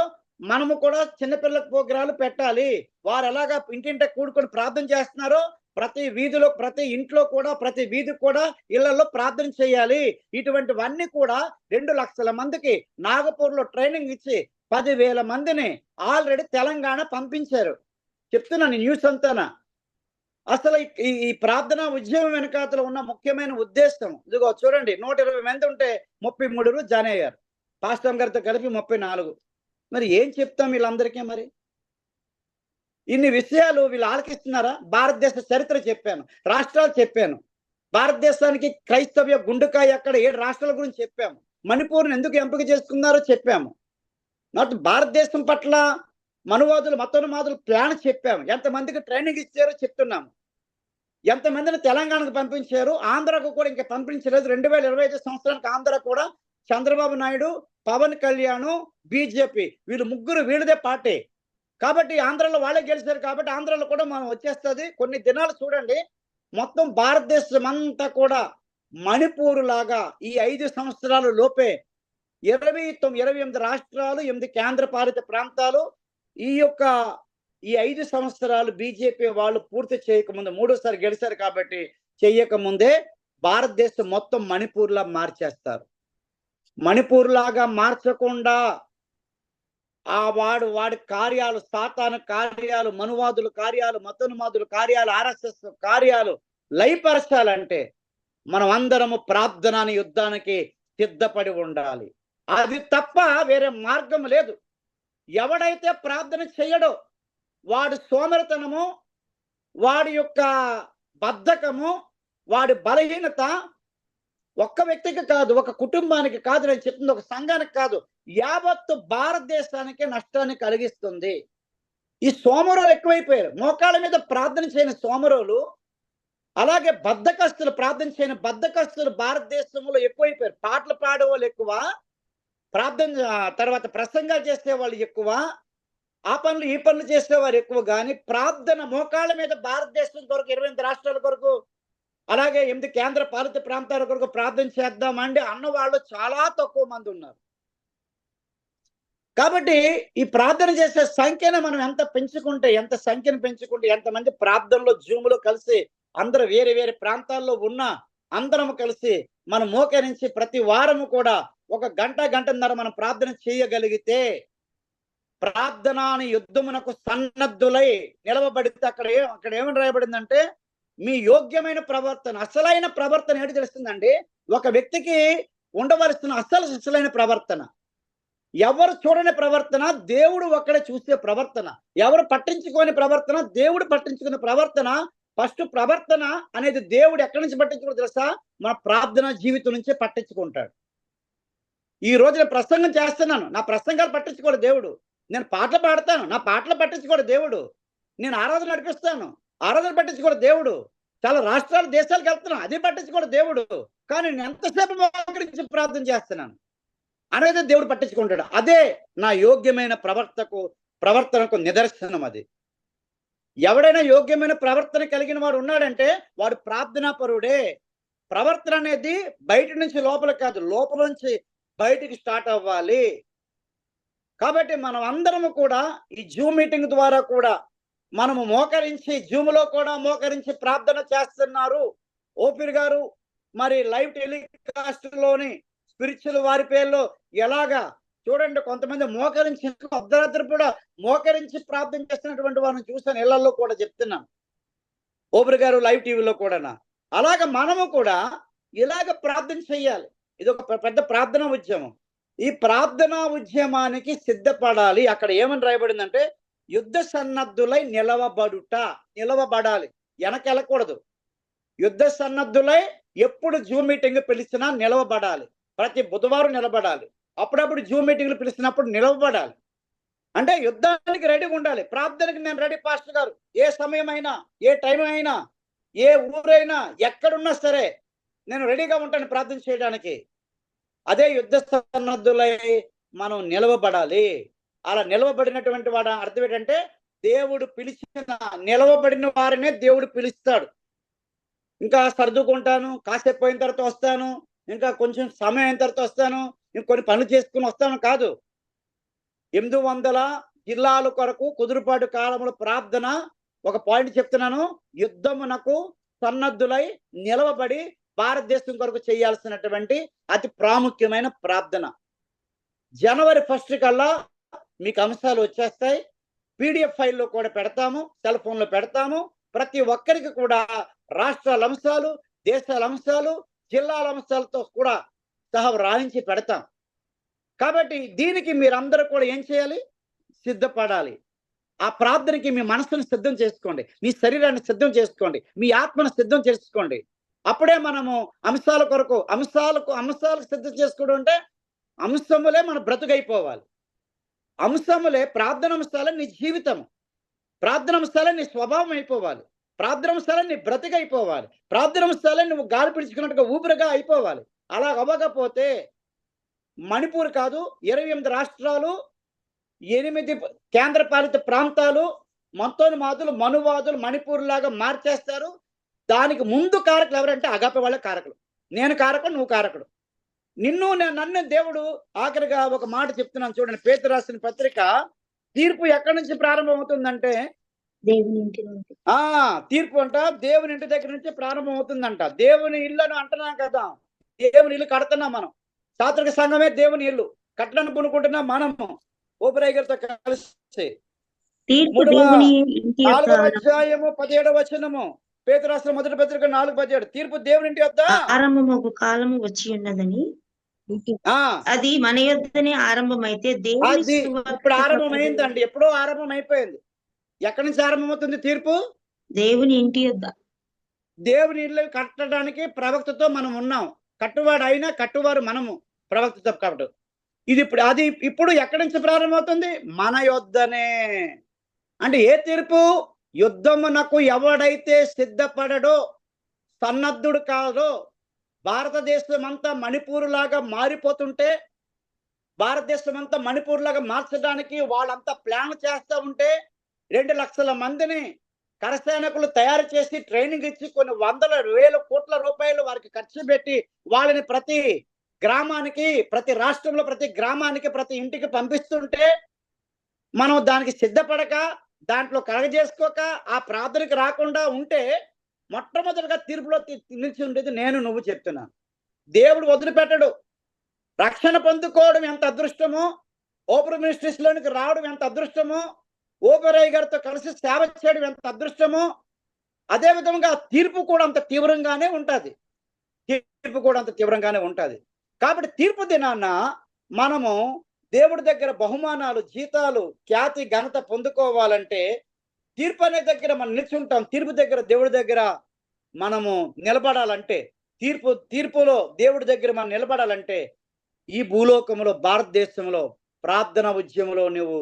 మనము కూడా చిన్నపిల్లల ప్రోగ్రాలు పెట్టాలి. వారు ఎలాగా ఇంటింట కూడుకొని ప్రార్థన చేస్తున్నారో ప్రతి వీధిలో, ప్రతి ఇంట్లో కూడా, ప్రతి వీధి కూడా ఇళ్లలో ప్రార్థన చేయాలి. ఇటువంటివన్నీ కూడా 2 లక్షల మందికి నాగపూర్లో ట్రైనింగ్ ఇచ్చి 10,000 మందిని ఆల్రెడీ తెలంగాణ పంపించారు. చెప్తున్నాను న్యూస్ అంతానా. అసలు ఈ ప్రార్థన ఉద్యమం వెనకాతలో ఉన్న ముఖ్యమైన ఉద్దేశం ఇదిగో చూడండి. 120 మంది ఉంటే 33 జాయిన్ అయ్యారు. పాస్టర్ గారితో కలిపి 34. మరి ఏం చెప్తాం వీళ్ళందరికీ? మరి ఇన్ని విషయాలు వీళ్ళు ఆలకిస్తున్నారా? భారతదేశ చరిత్ర చెప్పాను, రాష్ట్రాలు చెప్పాను, భారతదేశానికి క్రైస్తవ్య గుండెకాయ అక్కడ 7 రాష్ట్రాల గురించి చెప్పాము, మణిపూర్ని ఎందుకు ఎంపిక చేసుకున్నారో చెప్పాము, భారతదేశం పట్ల మతోన్మాదులు ప్లాన్ చెప్పాము, ఎంతమందికి ట్రైనింగ్ ఇచ్చారో చెప్తున్నాము, ఎంతమందిని తెలంగాణకు పంపించారు, ఆంధ్రాకు కూడా ఇంకా పంపించలేదు. 2025 సంవత్సరానికి ఆంధ్ర కూడా చంద్రబాబు నాయుడు, పవన్ కళ్యాణ్, బీజేపీ వీళ్ళదే పార్టీ కాబట్టి ఆంధ్రాలో వాళ్ళే గెలిచారు కాబట్టి ఆంధ్రాలో కూడా మనం వచ్చేస్తుంది. కొన్ని దినాలు చూడండి, మొత్తం భారతదేశం అంతా కూడా మణిపూర్ లాగా ఈ 5 సంవత్సరాల లోపే 28 రాష్ట్రాలు, 8 కేంద్ర పాలిత ప్రాంతాలు, ఈ యొక్క ఈ 5 సంవత్సరాలు బీజేపీ వాళ్ళు పూర్తి చేయకముందు, మూడోసారి గెలిచారు కాబట్టి చెయ్యకముందే భారతదేశం మొత్తం మణిపూర్లా మార్చేస్తారు. మణిపూర్ లాగా మార్చకుండా వాడి కార్యాలు, సాతాను కార్యాలు, మనువాదుల కార్యాలు, మతోన్మాదుల కార్యాలు, ఆర్ఎస్ఎస్ కార్యాలు లయపరచాలంటే మనం అందరము ప్రార్థన యుద్ధానికి సిద్ధపడి ఉండాలి. అది తప్ప వేరే మార్గం లేదు. ఎవడైతే ప్రార్థన చేయడో వాడి సోమరితనము, వాడి యొక్క బద్ధకము, వాడి బలహీనత ఒక్క వ్యక్తికి కాదు, ఒక కుటుంబానికి కాదు, నేను చెప్తుంది ఒక సంఘానికి కాదు, యావత్తు భారతదేశానికి నష్టాన్ని కలిగిస్తుంది. ఈ సోమరులు ఎక్కువైపోయారు. మోకాళ్ళ మీద ప్రార్థన చేయని సోమరులు, అలాగే బద్ధకస్తులు, ప్రార్థన చేయని బద్ధకస్తులు భారతదేశంలో ఎక్కువైపోయారు. పాటలు పాడేవాళ్ళు ఎక్కువ, ప్రార్థన తర్వాత ప్రసంగాలు చేసే వాళ్ళు ఎక్కువ, ఆ పనులు ఈ పనులు చేసేవారు ఎక్కువ. కానీ ప్రార్థన మోకాళ్ళ మీద భారతదేశం కొరకు, 28 రాష్ట్రాల కొరకు, అలాగే 8 కేంద్ర పాలిత ప్రాంతాల కొరకు ప్రార్థన చేద్దామండి అన్నవాళ్ళు చాలా తక్కువ మంది ఉన్నారు. కాబట్టి ఈ ప్రార్థన చేసే సంఖ్యను మనం ఎంత సంఖ్యను పెంచుకుంటే, ఎంతమంది ప్రార్థనలో జూములో కలిసి అందరూ వేరే వేరే ప్రాంతాల్లో ఉన్న అందరం కలిసి మనం మోకరించి ప్రతి వారము కూడా 1 గంట, గంటన్నర మనం ప్రార్థన చేయగలిగితే, ప్రార్థనాని యుద్ధమునకు సన్నద్ధులై నిలవబడితే అక్కడ ఏమని రాయబడిందంటే, మీ యోగ్యమైన ప్రవర్తన, అసలైన ప్రవర్తన ఏంటి తెలుస్తుందండి? ఒక వ్యక్తికి ఉండవలసిన అసలైన ప్రవర్తన, ఎవరు చూడని ప్రవర్తన, దేవుడు ఒక్కడే చూసే ప్రవర్తన, ఎవరు పట్టించుకోని ప్రవర్తన, దేవుడు పట్టించుకునే ప్రవర్తన. ఫస్ట్ ప్రవర్తన అనేది దేవుడు ఎక్కడి నుంచి పట్టించుకోవడం తెలుసా? మన ప్రార్థన జీవితం నుంచే పట్టించుకుంటాడు. ఈ రోజు నేను ప్రసంగం చేస్తున్నాను, నా ప్రసంగాలు పట్టించుకోడు దేవుడు. నేను పాటలు పాడతాను, నా పాటలు పట్టించుకోడు దేవుడు. నేను ఆరాధన నడిపిస్తాను, ఆరాధన పట్టించుకోడు దేవుడు. చాలా రాష్ట్రాలు, దేశాలకు వెళ్తున్నాను, అది పట్టించుకోడు దేవుడు. కానీ నేను ఎంతసేపు మోకరించి ప్రార్థన చేస్తున్నాను అనేది దేవుడు పట్టించుకుంటాడు. అదే నా యోగ్యమైన ప్రవర్తనకు నిదర్శనం. అది ఎవడైనా యోగ్యమైన ప్రవర్తన కలిగిన వాడు ఉన్నాడంటే వాడు ప్రార్థనాపరుడే. ప్రవర్తన అనేది బయట నుంచి లోపల కాదు, లోపల నుంచి బయటికి స్టార్ట్ అవ్వాలి. కాబట్టి మనం అందరము కూడా ఈ జూమ్ మీటింగ్ ద్వారా కూడా మనము మోకరించి, జూమ్లో కూడా మోకరించి ప్రార్థన చేస్తున్నారు. ఓపిర్ గారు మరి లైవ్ టెలికాస్ట్ లోని స్పిరిచువల్ వారి పేర్లో ఎలాగా చూడండి, కొంతమంది మోకరించి అర్ధరాత్రి కూడా మోకరించి ప్రార్థన చేస్తున్నటువంటి వారిని చూసాను, ఇళ్లలో కూడా చెప్తున్నాను. ఓపిర్ గారు లైవ్ టీవీలో కూడా. అలాగ మనము కూడా ఇలాగ ప్రార్థన చెయ్యాలి. ఇది ఒక పెద్ద ప్రార్థనా ఉద్యమం. ఈ ప్రార్థనా ఉద్యమానికి సిద్ధపడాలి. అక్కడ ఏమని రాయబడిందంటే, యుద్ధ సన్నద్ధులై నిలవబడాలి, వెనకెళ్ళకూడదు. యుద్ధ సన్నద్ధులై ఎప్పుడు జూమ్ మీటింగ్ పిలిచినా నిలవబడాలి. ప్రతి బుధవారం నిలబడాలి. అప్పుడప్పుడు జూమ్ మీటింగ్లు పిలిచినప్పుడు నిలవబడాలి. అంటే యుద్ధానికి రెడీగా ఉండాలి. ప్రార్థనకి నేను రెడీ పాస్టర్ గారు, ఏ సమయం అయినా, ఏ టైం అయినా, ఏ ఊరైనా, ఎక్కడున్నా సరే నేను రెడీగా ఉంటాను ప్రార్థన చేయడానికి. అదే యుద్ధ సన్నద్ధులై మనం నిలవబడాలి. అలా నిలవబడినటువంటి వాడు అర్థం ఏంటంటే, దేవుడు పిలిచిన నిలవబడిన వారినే దేవుడు పిలుస్తాడు. ఇంకా సర్దుకుంటాను, కాసేపు పోయిన తర్వాత వస్తాను, ఇంకా కొంచెం సమయం అయిన తర్వాత వస్తాను, ఇంకొన్ని పనులు చేసుకుని వస్తాను కాదు. 800 జిల్లాల కొరకు కుదురుపాటు కాలంలో ప్రార్థన. ఒక పాయింట్ చెప్తున్నాను, యుద్ధమునకు సన్నద్ధులై నిలవబడి భారతదేశం కొరకు చేయాల్సినటువంటి అతి ప్రాముఖ్యమైన ప్రార్థన. జనవరి 1 కల్లా మీకు అంశాలు వచ్చేస్తాయి. పీడిఎఫ్ ఫైల్లో కూడా పెడతాము, సెల్ ఫోన్లో పెడతాము. ప్రతి ఒక్కరికి కూడా రాష్ట్రాల అంశాలు, దేశాల అంశాలు, జిల్లాల అంశాలతో కూడా సహా రాయించి పెడతాం. కాబట్టి దీనికి మీరందరూ కూడా ఏం చేయాలి? సిద్ధపడాలి. ఆ ప్రార్థనకి మీ మనసును సిద్ధం చేసుకోండి, మీ శరీరాన్ని సిద్ధం చేసుకోండి, మీ ఆత్మను సిద్ధం చేసుకోండి. అప్పుడే మనము అంశాలకు సిద్ధం చేసుకోవడం అంటే అంశములే మన బ్రతుకైపోవాలి. అంశములే ప్రార్థన అంశాలే నీ జీవితం, ప్రార్థన అంశాలే నీ స్వభావం అయిపోవాలి, ప్రార్థన అంశాలే నీ బ్రతికైపోవాలి, ప్రార్థన అంశాలే నువ్వు గాలి పిలుచుకున్నట్టుగా ఊపిరిగా అయిపోవాలి. అలా అవ్వకపోతే మణిపూర్ కాదు, 28 రాష్ట్రాలు, 8 కేంద్ర పాలిత ప్రాంతాలు మతోన్మాదులు, మనువాదులు మణిపూర్ లాగా మార్చేస్తారు. దానికి ముందు కారకులు ఎవరంటే అగాపే వాళ్ళే కారకులు. నేను కారకుడు, నువ్వు కారకుడు. నన్ను దేవుడు ఆఖరిగా ఒక మాట చెప్తున్నాను చూడండి. పేతురు రాసిన పత్రిక తీర్పు ఎక్కడి నుంచి ప్రారంభం అవుతుందంటే దేవుని ఇంటి నుండి. తీర్పు అంట దేవుని ఇంటి దగ్గర నుంచి ప్రారంభం అవుతుందంట. దేవుని ఇల్లును అంటున్నాం కదా, దేవుని ఇల్లు కడుతున్నాం మనం. సాత్విక సంఘమే దేవుని ఇల్లు కట్టడానికి పూనుకుంటున్నాం మనము ఓబరాయ్ గారితో కలిసి. తీర్పు దేవుని ఇంటి యొక్క 4వ అధ్యాయము 17వ వచనము, పేతురు రాసిన మొదటి పత్రిక 4:17. తీర్పు దేవుని ఇంటి యొద్ద ఆరంభమగు కాలము వచ్చి ఉన్నదని, అది మన యొద్దనే ఆరంభమైతే దేవుని అది ఇప్పుడు ఆరంభమైందండి. ఎప్పుడో ఆరంభం అయిపోయింది. ఎక్కడి నుంచి ఆరంభమవుతుంది తీర్పు? దేవుని ఇంటి యొద్ద. దేవుని ఇల్లు కట్టడానికి ప్రవక్తతో మనం ఉన్నాం. కట్టువాడు అయినా కట్టువారు మనము ప్రవక్తతో కాబట్టి. ఇది ఇప్పుడు ఎక్కడి నుంచి ప్రారంభమవుతుంది? మన యొద్దనే. అంటే ఏ తీర్పు? యుద్ధమునకు ఎవడైతే సిద్ధపడడో, సన్నద్ధుడు కాదో, భారతదేశం అంతా మణిపూర్ లాగా మారిపోతుంటే, భారతదేశం అంతా మణిపూర్ లాగా మార్చడానికి వాళ్ళంతా ప్లాన్ చేస్తూ ఉంటే 2 లక్షల మందిని కరసైనికులు తయారు చేసి ట్రైనింగ్ ఇచ్చి కొన్ని వందల వేల కోట్ల రూపాయలు వారికి ఖర్చు పెట్టి వాళ్ళని ప్రతి గ్రామానికి, ప్రతి రాష్ట్రంలో ప్రతి గ్రామానికి, ప్రతి ఇంటికి పంపిస్తుంటే మనం దానికి సిద్ధపడక, దాంట్లో కలగజేసుకోక, ఆ ప్రార్థనకి రాకుండా ఉంటే మొట్టమొదటిగా తీర్పులో నిలిచి ఉండేది నేను, నువ్వు చెప్తున్నాను. దేవుడు వదిలిపెట్టడు. రక్షణ పొందుకోవడం ఎంత అదృష్టమో, ఓపెన్ మినిస్ట్రీస్ లోనికి రావడం ఎంత అదృష్టమో, ఓబరాయ్ గారితో కలిసి సేవ చేయడం ఎంత అదృష్టమో, అదే విధంగా తీర్పు కూడా అంత తీవ్రంగానే ఉంటుంది. కాబట్టి తీర్పు దినాన్న మనము దేవుడి దగ్గర బహుమానాలు, జీతాలు, ఖ్యాతి, ఘనత పొందుకోవాలంటే తీర్పు అనే దగ్గర మనం నిల్చుంటాం. తీర్పు దగ్గర, దేవుడి దగ్గర మనము నిలబడాలంటే, తీర్పులో దేవుడి దగ్గర మనం నిలబడాలంటే ఈ భూలోకంలో, భారతదేశంలో ప్రార్థన ఉద్యమంలో నువ్వు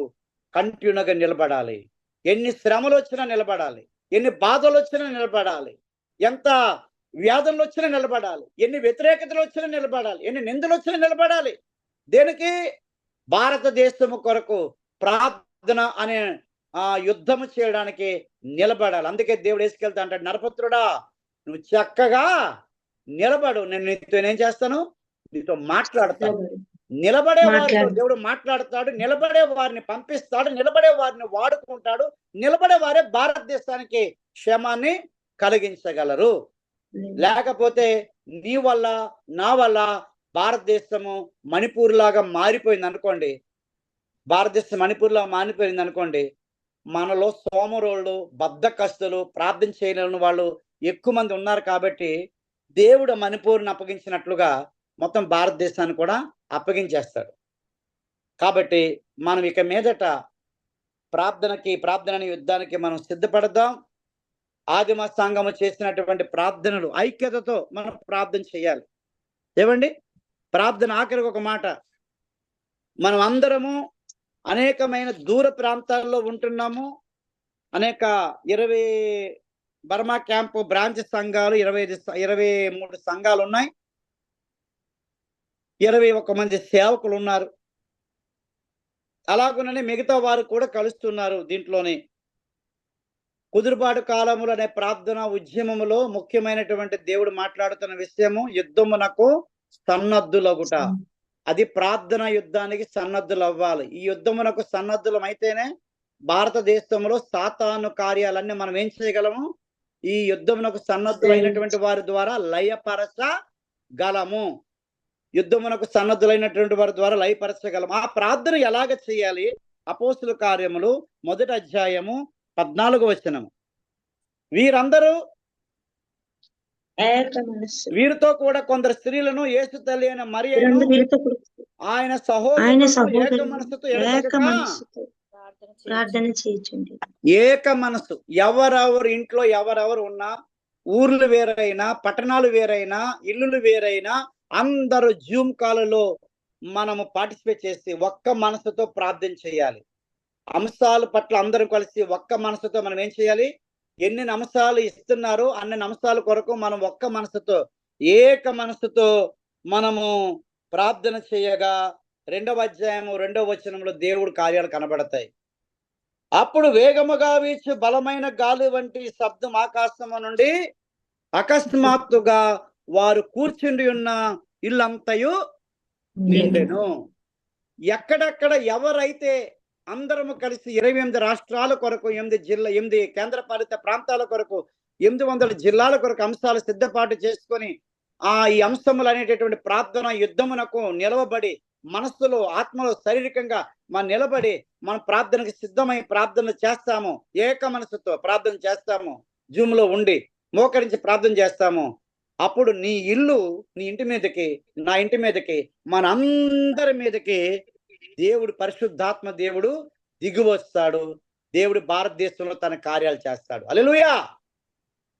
కంటిన్యూగా నిలబడాలి. ఎన్ని శ్రమలు వచ్చినా నిలబడాలి, ఎన్ని బాధలు వచ్చినా నిలబడాలి, ఎంత వ్యాధులు వచ్చినా నిలబడాలి, ఎన్ని వ్యతిరేకతలు వచ్చినా నిలబడాలి, ఎన్ని నిందలు వచ్చినా నిలబడాలి. దేనికి? భారతదేశము కొరకు ప్రార్థన అనే యుద్ధము చేయడానికి నిలబడాలి. అందుకే దేవుడు వేసుకెళ్తా అంటాడు, నరపుత్రుడా నువ్వు చక్కగా నిలబడు, నేను నీతో ఏం చేస్తాను, నీతో మాట్లాడతాను. నిలబడే వారితో దేవుడు మాట్లాడతాడు, నిలబడే వారిని పంపిస్తాడు, నిలబడే వారిని వాడుకుంటాడు. నిలబడే వారే భారతదేశానికి క్షేమాన్ని కలిగించగలరు. లేకపోతే నీ వల్ల, నా వల్ల భారతదేశము మణిపూర్ లాగా మారిపోయింది అనుకోండి, భారతదేశం మణిపూర్ లాగా మారిపోయింది అనుకోండి, మనలో సోమరోళ్ళు, బద్ధకస్తులు, ప్రార్థన చేయలేని వాళ్ళు ఎక్కువ మంది ఉన్నారు. కాబట్టి దేవుడు మణిపూర్ని అప్పగించినట్లుగా మొత్తం భారతదేశాన్ని కూడా అప్పగించేస్తాడు. కాబట్టి మనం ఇక మీదట ప్రార్థన యుద్ధానికి మనం సిద్ధపడదాం. ఆదిమ సంఘము చేసినటువంటి ప్రార్థనలు ఐక్యతతో మనం ప్రార్థన చేయాలి. ఏమండి, ప్రార్థన ఆఖరికి ఒక మాట, మనం అందరము అనేకమైన దూర ప్రాంతాల్లో ఉంటున్నాము. అనేక 20 బర్మా క్యాంపు బ్రాంచ్ సంఘాలు, 23 సంఘాలు ఉన్నాయి. 21 మంది సేవకులు ఉన్నారు. అలాగుననే మిగతా వారు కూడా కలుస్తున్నారు దీంట్లోనే. కుదురుబాటు కాలములు అనే ప్రార్థన ఉద్యమములో ముఖ్యమైనటువంటి దేవుడు మాట్లాడుతున్న విషయము యుద్ధమునకు సన్నద్ధులగుట. అది ప్రార్థన యుద్ధానికి సన్నద్ధులు అవ్వాలి. ఈ యుద్ధమునకు సన్నద్ధులం అయితేనే భారతదేశంలో సాతాను కార్యాలన్నీ మనం ఏం చేయగలము, ఈ యుద్ధమునకు సన్నద్ధులైనటువంటి వారి ద్వారా లయపరచగలము. యుద్ధమునకు సన్నద్ధులైనటువంటి వారి ద్వారా లయపరచగలము. ఆ ప్రార్థన ఎలాగ చేయాలి? అపోస్తుల కార్యములు 1వ అధ్యాయము 14వ వచనము. వీరితో కూడా కొందరు స్త్రీలను యేసు తల్లి అయిన మరియను ఆయన సహోదరులను ఏక మనసుతో ప్రార్థన చేయించండి. ఏక మనసు. ఎవరెవరు ఇంట్లో ఎవరెవరు ఉన్నా, ఊర్లు వేరైనా, పట్టణాలు వేరైనా, ఇల్లులు వేరైనా, అందరూ జూమ్ కాల్లో మనము పార్టిసిపేట్ చేసి ఒక్క మనసుతో ప్రార్థన చేయాలి. అంశాల పట్ల అందరం కలిసి ఒక్క మనసుతో మనం ఏం చేయాలి? ఎన్ని అంశాలు ఇస్తున్నారో అన్ని అంశాల కొరకు మనం ఒక్క మనసుతో, ఏక మనసుతో మనము ప్రార్థన చేయగా 2వ అధ్యాయము 2వ వచనంలో దేవుడు కార్యాలు కనబడతాయి. అప్పుడు వేగముగా వీచు బలమైన గాలి వంటి శబ్దం ఆకాశము నుండి అకస్మాత్తుగా వారు కూర్చుండి ఉన్న ఇల్లంతయు నిండెను. ఎక్కడెక్కడ ఎవరైతే అందరము కలిసి 28 రాష్ట్రాల కొరకు 8 కేంద్రపాలిత ప్రాంతాల కొరకు 800 జిల్లాల కొరకు అంశాలు సిద్ధపాటు చేసుకొని ఈ అంశములు అనేటటువంటి ప్రార్థన యుద్ధమునకు నిలవబడి మనస్సులో ఆత్మలో శారీరకంగా మనం నిలబడి మన ప్రార్థనకు సిద్ధమై ప్రార్థన చేస్తాము. ఏక మనసుతో ప్రార్థన చేస్తాము. జూమ్ లో ఉండి మోకరించి ప్రార్థన చేస్తాము. అప్పుడు నీ ఇల్లు, నీ ఇంటి మీదకి, నా ఇంటి మీదకి, మనందరి మీదకి దేవుడు, పరిశుద్ధాత్మ దేవుడు దిగివస్తాడు. దేవుడు భారతదేశంలో తన కార్యాలు చేస్తాడు. హల్లెలూయా.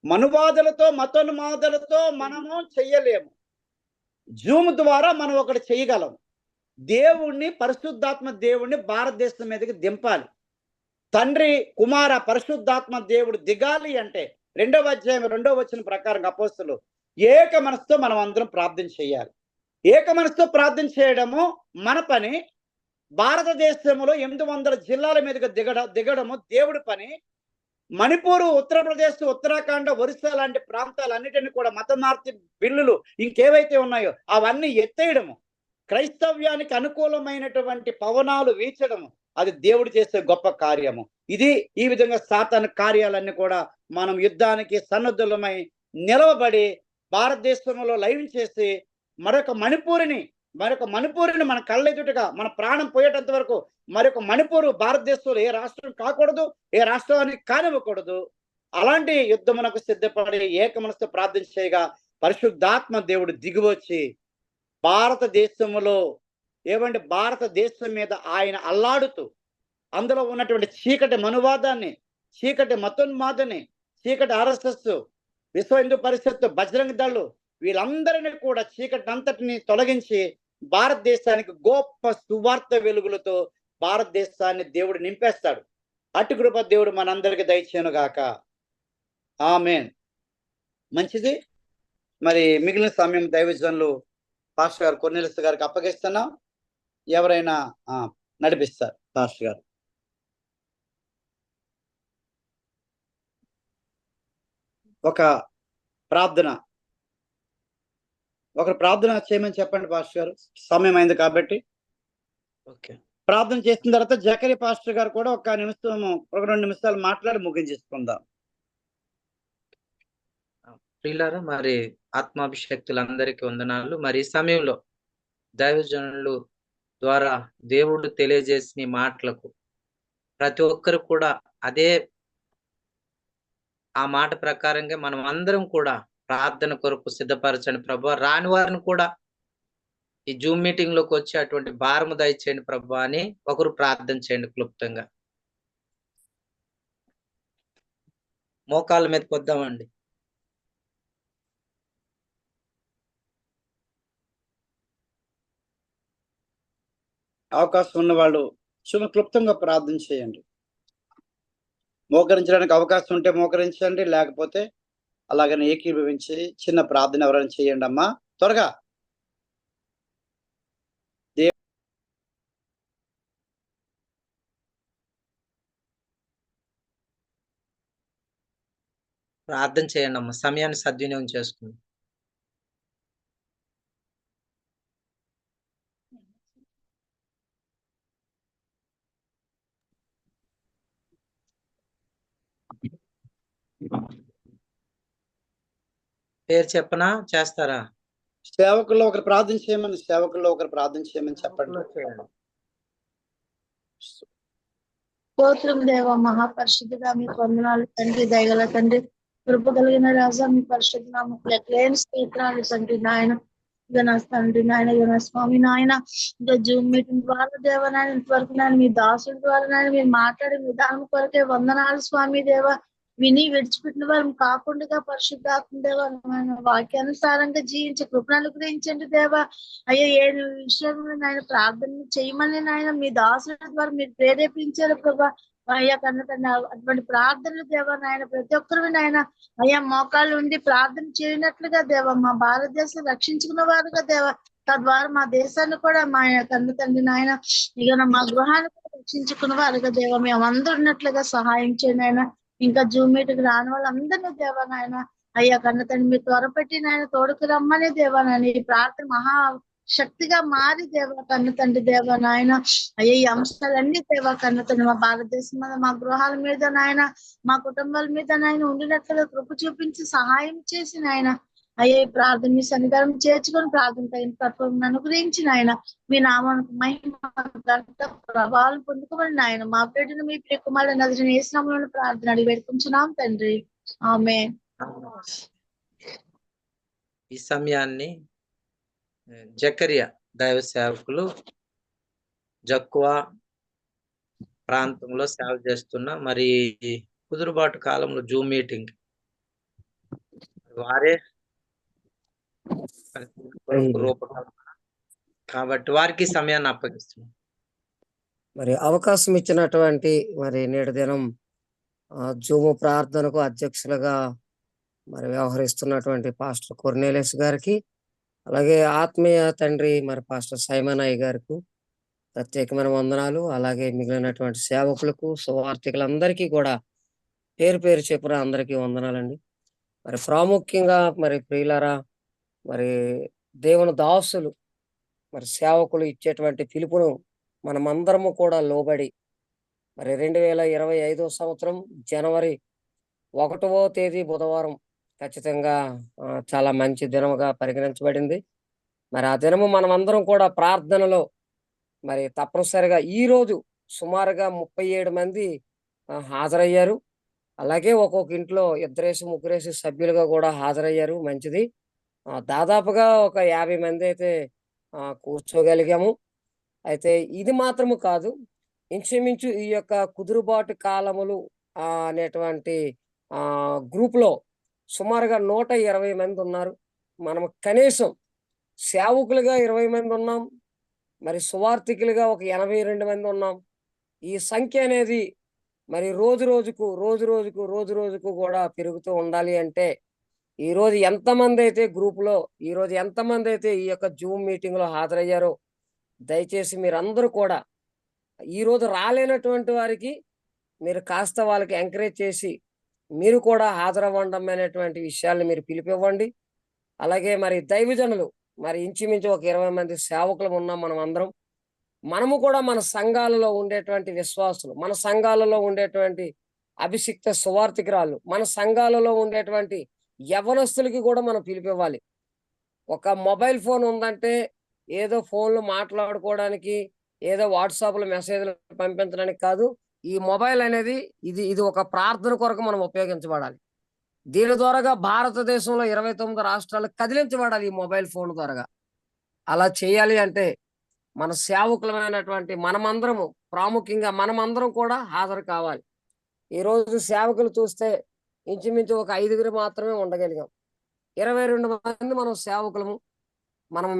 మనువాదులతో మతోన్మాదులతో మనము చెయ్యలేము. జూమ్ ద్వారా మనం ఒకటి చేయగలం. దేవుణ్ణి, పరిశుద్ధాత్మ దేవుణ్ణి భారతదేశం మీదకి దింపాలి. తండ్రి, కుమార, పరిశుద్ధాత్మ దేవుడు దిగాలి అంటే 2వ అధ్యాయం 2వ వచనం ప్రకారం అపోస్తలులు ఏక మనసుతో మనం అందరం ప్రార్థన చేయాలి. ఏక మనసుతో ప్రార్థన చేయడము మన పని. భారతదేశంలో 800 జిల్లాల మీదుగా దిగడము దేవుడి పని. మణిపూర్, ఉత్తరప్రదేశ్, ఉత్తరాఖండ్, ఒరిస్సా లాంటి ప్రాంతాలన్నిటిని కూడా మత మార్చి బిల్లులు ఇంకేవైతే ఉన్నాయో అవన్నీ ఎత్తేయడము, క్రైస్తవ్యానికి అనుకూలమైనటువంటి పవనాలు వీచడము, అది దేవుడు చేసే గొప్ప కార్యము. ఈ విధంగా సాతాను కార్యాలన్నీ కూడా మనం యుద్ధానికి సన్నద్ధులమై నిలవబడి భారతదేశంలో లైవ్ చేసి మరొక మణిపూరిని మన కళ్ళెదుటగా మన ప్రాణం పోయేటంత వరకు మరొక మణిపూరు భారతదేశంలో ఏ రాష్ట్రం కాకూడదు, ఏ రాష్ట్రానికి కానివ్వకూడదు. అలాంటి యుద్ధమునకు సిద్ధపడి ఏక మనసుతో ప్రార్థన చేయగా పరిశుద్ధాత్మ దేవుడు దిగివచ్చి భారతదేశంలో భారతదేశం మీద ఆయన అల్లాడుతూ అందులో ఉన్నటువంటి చీకటి మనువాదాన్ని, చీకటి మతోన్మాదాన్ని, చీకటి RSS, విశ్వ హిందూ పరిషత్, బజరంగ దళ్ వీళ్ళందరినీ కూడా చీకటి అంతటిని తొలగించి భారతదేశానికి గొప్ప సువార్త వెలుగులతో భారతదేశాన్ని దేవుడు నింపేస్తాడు. అటు కృప దేవుడు మనందరికి దయచేయను గాక. ఆమేన్. మంచిది. మరి మిగిలిన సమయం దైవజనులు పాస్టర్ గారు కొర్నేలియస్ గారికి అప్పగిస్తున్నాం. ఎవరైనా నడిపిస్తారు పాస్టర్ గారు. ఒకరు ప్రార్థన చేయమని చెప్పండి పాస్టర్ గారు. సమయం అయింది కాబట్టి. ఓకే. ప్రార్థన చేసిన తర్వాత జకరి పాస్టర్ గారు కూడా ఒక 2 నిమిషాలు మాట్లాడి ముగించేసుకుందాం. ప్రియులారా, మరి ఆత్మాభిషక్తులందరికీ వందనాలు. మరి ఈ సమయంలో దైవజనులు ద్వారా దేవుడు తెలియజేసిన మాటలకు ప్రతి ఒక్కరు కూడా ఆ మాట ప్రకారంగా మనం అందరం కూడా ప్రార్థన కొరకు సిద్ధపరచండి ప్రభువా. రాని వారిని కూడా ఈ జూమ్ మీటింగ్ లోకి వచ్చి అటువంటి భారము దయచేయండి ప్రభువా అని ఒకరు ప్రార్థన చేయండి క్లుప్తంగా. మోకాళ్ళ మీద పొద్దామండి. అవకాశం ఉన్న వాళ్ళు క్లుప్తంగా ప్రార్థన చేయండి. మోకరించడానికి అవకాశం ఉంటే మోకరించండి, లేకపోతే అలాగనే ఏకీభవించి చిన్న ప్రార్థన ఎవరైనా చేయండి అమ్మా. త్వరగా. ప్రార్థన చేయండి అమ్మా. సమయాన్ని సద్వినియోగం చేసుకుందాం. పేరు చెప్పనా? చేస్తారా? సేవకుల్లో ఒకరు ప్రార్థన చేయమని చెప్పండి. స్తోత్రం దేవ, మహాపరిశుద్ధుడా, మీ వందనాలు తండ్రి, దయగల తండ్రి, కృప కలిగిన రాజా, మీ పరిశుద్ధ నామముకు లెక్కలేని స్తోత్రాలు తండ్రి. నాయన తండ్రి, నాయన స్వామి, నాయన ఇంకా జూమ్ మీటింగ్ ద్వారా దేవ, నాయన ఇంతవరకు నాయన మీ దాసుల ద్వారా నాయన మీరు మాట్లాడే విధానం కొరకే వందనాలు స్వామి దేవ. విని విడిచిపెట్టిన వారు కాకుండా పరిశుద్ధాత్మ దేవ వాక్యానుసారంగా జీవించే కృపను అనుగ్రహించండి దేవ. అయ్యో ఏ విషయంలో నాయన ప్రార్థన చేయమని నాయన మీ దాసుల ద్వారా మీరు ప్రేరేపించారు ప్రభా. అయ్యా కన్నా అటువంటి ప్రార్థనలు దేవ నాయన ప్రతి ఒక్కరు నాయన అయ్యా మోకాళ్ళు ఉండి ప్రార్థన చేయనట్లుగా దేవ మా భారతదేశం రక్షించుకున్న వారుగా దేవ, తద్వారా మా దేశాన్ని కూడా మా కన్న తండ్రి నాయన ఇక మా గృహాన్ని కూడా రక్షించుకున్న వారుగా దేవ మేమందరూ ఉన్నట్లుగా సహాయం చేయండి ఆయన. ఇంకా జూమ్ మీటింగ్ రాని వాళ్ళందరినీ దేవా నాయన అయ్యా కన్న తండ్రి మీరు త్వరపెట్టి నాయన తోడుకు రమ్మని దేవా నాయన ఈ ప్రార్థన శక్తిగా మారి దేవా కన్న తండ్రి దేవా నాయన అయ్యా ఈ అంశాలన్నీ దేవా కన్న తండ్రి మా భారతదేశం మీద మా గృహాల మీద నాయన మా కుటుంబాల మీద నాయన ఉండినట్లుగా కృప చూపించి సహాయం చేసి నాయన అయ్యే ప్రార్థన మీ సన్నిధానం చేర్చుకొని ప్రార్థన తగిన తత్వం అనుగ్రహించి నాయన మీ నామానికి మహిమ ఘనత ప్రభావాలు పొందుకోమని నాయన మా బిడ్డను మీ ప్రియ కుమారుడు నజరుడైన యేసు నామములో ప్రార్థన అడిగి పెట్టుకుంటున్నాం తండ్రి ఆమేన్. ఈ సమయాన్ని జకరియా దైవ సేవకులు జక్కువ ప్రాంతంలో సేవ చేస్తున్న మరి కుదురుబాటు కాలంలో జూమ్ మీటింగ్ వారే రూపకల్పన కాబట్టి వారికి సమయాన్ని అప్పగిస్తున్నాం. మరి అవకాశం ఇచ్చినటువంటి మరి నేటి దినం జూము ప్రార్థనకు అధ్యక్షులుగా మరి వ్యవహరిస్తున్నటువంటి పాస్టర్ కొర్నేలియస్ గారికి, అలాగే ఆత్మీయ తండ్రి మరి పాస్టర్ సైమన్ అయ్య గారికి ప్రత్యేకమైన వందనాలు. అలాగే మిగిలినటువంటి సేవకులకు సువార్థికులందరికీ కూడా పేరు పేరు చెప్పున అందరికీ వందనాలండి. మరి ప్రాముఖ్యంగా మరి ప్రియులారా, మరి దేవుని దాసులు మరి సేవకులు ఇచ్చేటువంటి పిలుపును మనమందరము కూడా లోబడి మరి 2025 సంవత్సరం జనవరి 1వ తేదీ బుధవారం ఖచ్చితంగా చాలా మంచి దినముగా పరిగణించబడింది. మరి ఆ దినము మనమందరం కూడా ప్రార్థనలో మరి తప్పనిసరిగా ఈ రోజు సుమారుగా 37 మంది హాజరయ్యారు. అలాగే ఒక్కొక్క ఇంట్లో 2-3 సభ్యులుగా కూడా హాజరయ్యారు. మంచిది. దాదాపుగా ఒక 50 మంది అయితే కూర్చోగలిగాము. అయితే ఇది మాత్రము కాదు, ఇంచుమించు ఈ యొక్క కుదురుబాటు కాలములు అనేటువంటి గ్రూప్లో సుమారుగా 120 మంది ఉన్నారు. మనం కనీసం సేవకులుగా 20 మంది ఉన్నాం, మరి సువార్థికులుగా ఒక 82 మంది ఉన్నాం. ఈ సంఖ్య అనేది మరి రోజు రోజుకు కూడా పెరుగుతూ ఉండాలి అంటే ఈ రోజు ఎంతమంది అయితే గ్రూపులో, ఈ రోజు ఎంతమంది అయితే ఈ యొక్క జూమ్ మీటింగ్ లో హాజరయ్యారో దయచేసి మీరందరూ కూడా ఈ రోజు రాలేనటువంటి వారికి మీరు కాస్త వాళ్ళకి ఎంకరేజ్ చేసి మీరు కూడా హాజరవ్వండి అనేటువంటి విషయాల్ని మీరు పిలిపివ్వండి. అలాగే మరి దైవజనులు మరి ఇంచుమించు ఒక 20 మంది సేవకులు ఉన్నాం. మనము కూడా మన సంఘాలలో ఉండేటువంటి విశ్వాసులు, మన సంఘాలలో ఉండేటువంటి అభిషిక్త సువార్థికురాళ్ళు, మన సంఘాలలో ఉండేటువంటి యవనస్తులకి కూడా మనం పిలిపివ్వాలి. ఒక మొబైల్ ఫోన్ ఉందంటే ఏదో ఫోన్లు మాట్లాడుకోవడానికి, ఏదో వాట్సాప్లో మెసేజ్లు పంపించడానికి కాదు. ఈ మొబైల్ అనేది ఇది ఒక ప్రార్థన కొరకు మనం ఉపయోగించబడాలి. దీని ద్వారాగా భారతదేశంలో 29 రాష్ట్రాలు కదిలించబడాలి ఈ మొబైల్ ఫోన్ ద్వారాగా. అలా చేయాలి అంటే మన సేవకులమైనటువంటి మనమందరము, ప్రాముఖ్యంగా మనమందరం కూడా హాజరు కావాలి. ఈరోజు సేవకులు చూస్తే ఇంచుమించు ఒక 5 మాత్రమే ఉండగలిగాం. 22 మంది మనం సేవకులము.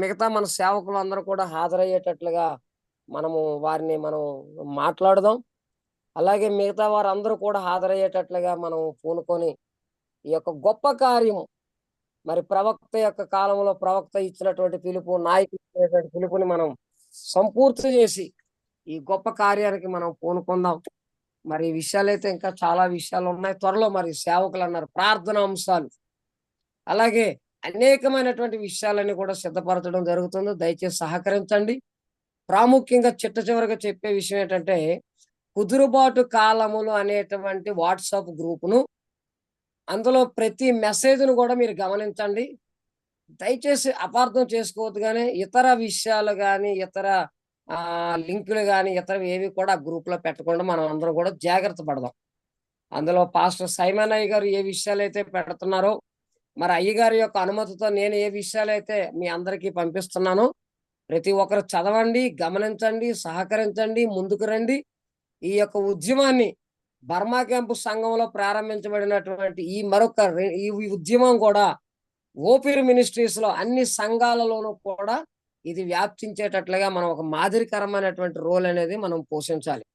మిగతా మన సేవకులు అందరూ కూడా హాజరయ్యేటట్లుగా వారిని మాట్లాడదాం. అలాగే మిగతా వారందరూ కూడా హాజరయ్యేటట్లుగా మనం పూనుకొని ఈ యొక్క గొప్ప కార్యము, మరి ప్రవక్త యొక్క కాలంలో ప్రవక్త ఇచ్చినటువంటి పిలుపు, నాయకుడు ఇచ్చినటువంటి పిలుపుని మనం సంపూర్తి చేసి ఈ గొప్ప కార్యానికి మనం పూనుకుందాం. మరి ఈ విషయాలైతే ఇంకా చాలా విషయాలు ఉన్నాయి. త్వరలో మరి సేవకులు అన్నారు ప్రార్థన అంశాలు, అలాగే అనేకమైనటువంటి విషయాలన్నీ కూడా సిద్ధపరచడం జరుగుతుంది. దయచేసి సహకరించండి. ప్రాముఖ్యంగా చివరిగా చెప్పే విషయం ఏంటంటే కుదురుబాటు కాలములు అనేటువంటి వాట్సాప్ గ్రూపును, అందులో ప్రతి మెసేజ్ను కూడా మీరు గమనించండి. దయచేసి అపార్థం చేసుకోవద్దు. కానీ ఇతర విషయాలు కానీ, ఇతర లింకులు కానీ, ఇతరవి ఏవి కూడా గ్రూప్ లో పెట్టకుండా మనం అందరం కూడా జాగ్రత్త పడదాం. అందులో పాస్టర్ సైమన్ అయ్య గారు ఏ విషయాలు అయితే పెడుతున్నారో, మరి అయ్యగారి యొక్క అనుమతితో నేను ఏ విషయాలు అయితే మీ అందరికీ పంపిస్తున్నానో ప్రతి ఒక్కరు చదవండి, గమనించండి, సహకరించండి, ముందుకు రండి. ఈ యొక్క ఉద్యమాన్ని బర్మా క్యాంపు సంఘంలో ప్రారంభించబడినటువంటి ఈ ఉద్యమం కూడా ఓపీర్ మినిస్ట్రీస్ లో అన్ని సంఘాలలోనూ కూడా ఇది వ్యాప్తించేటట్లుగా మనం ఒక మాదిరికరమైనటువంటి రోల్ అనేది మనం పోషించాలి.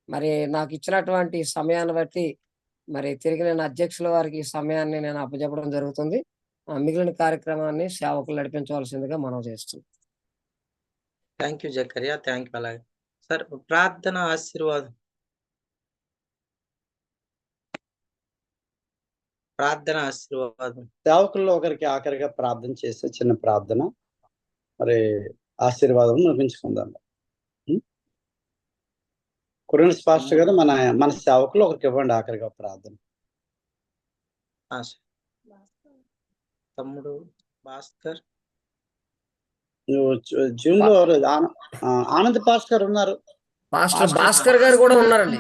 మరి నాకు ఇచ్చినటువంటి సమయాన్ని బట్టి మరి తిరిగి నేను అధ్యక్షుల వారికి ఈ సమయాన్ని నేను అప్పచెప్పడం జరుగుతుంది. మిగిలిన కార్యక్రమాన్ని సేవకులు నడిపించవలసిందిగా మనం చేస్తున్నాం. Thank you Zacharia, thank you. అలాగే సార్ ప్రార్థన ఆశీర్వాదం. సేవకుల్లో ఒకరికి ఆఖరిగా ప్రార్థన చేసే చిన్న ప్రార్థన. మరి ఆశీర్వాదం ముగించుకుందాం. కొరియన్స్ పాస్టర్ గారు మన సేవకులు ఒకరికి ఇవ్వండి ఆఖరిగా ప్రార్థన. తమ్ముడు భాస్కర్, జూమ్ లో ఆనంద్ పాస్టర్ గారు ఉన్నారు. పాస్టర్ భాస్కర్ గారు కూడా ఉన్నారండి.